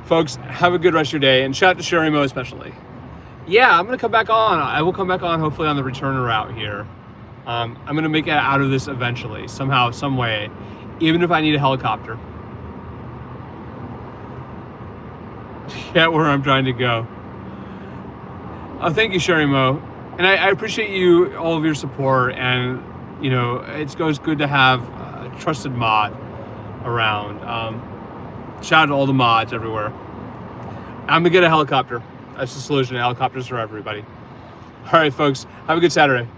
Folks, have a good rest of your day, and shout out to Sherry Mo especially. Yeah, I'm gonna come back on. I will come back on hopefully on the return route here. I'm gonna make it out of this eventually, somehow, some way, even if I need a helicopter. Get where I'm trying to go. Thank you, Sherry Mo. And I appreciate you, all of your support, and you know, it's good to have a trusted mod around. Shout out to all the mods everywhere. I'm gonna get a helicopter. That's the solution. Helicopters for everybody. All right, folks. Have a good Saturday.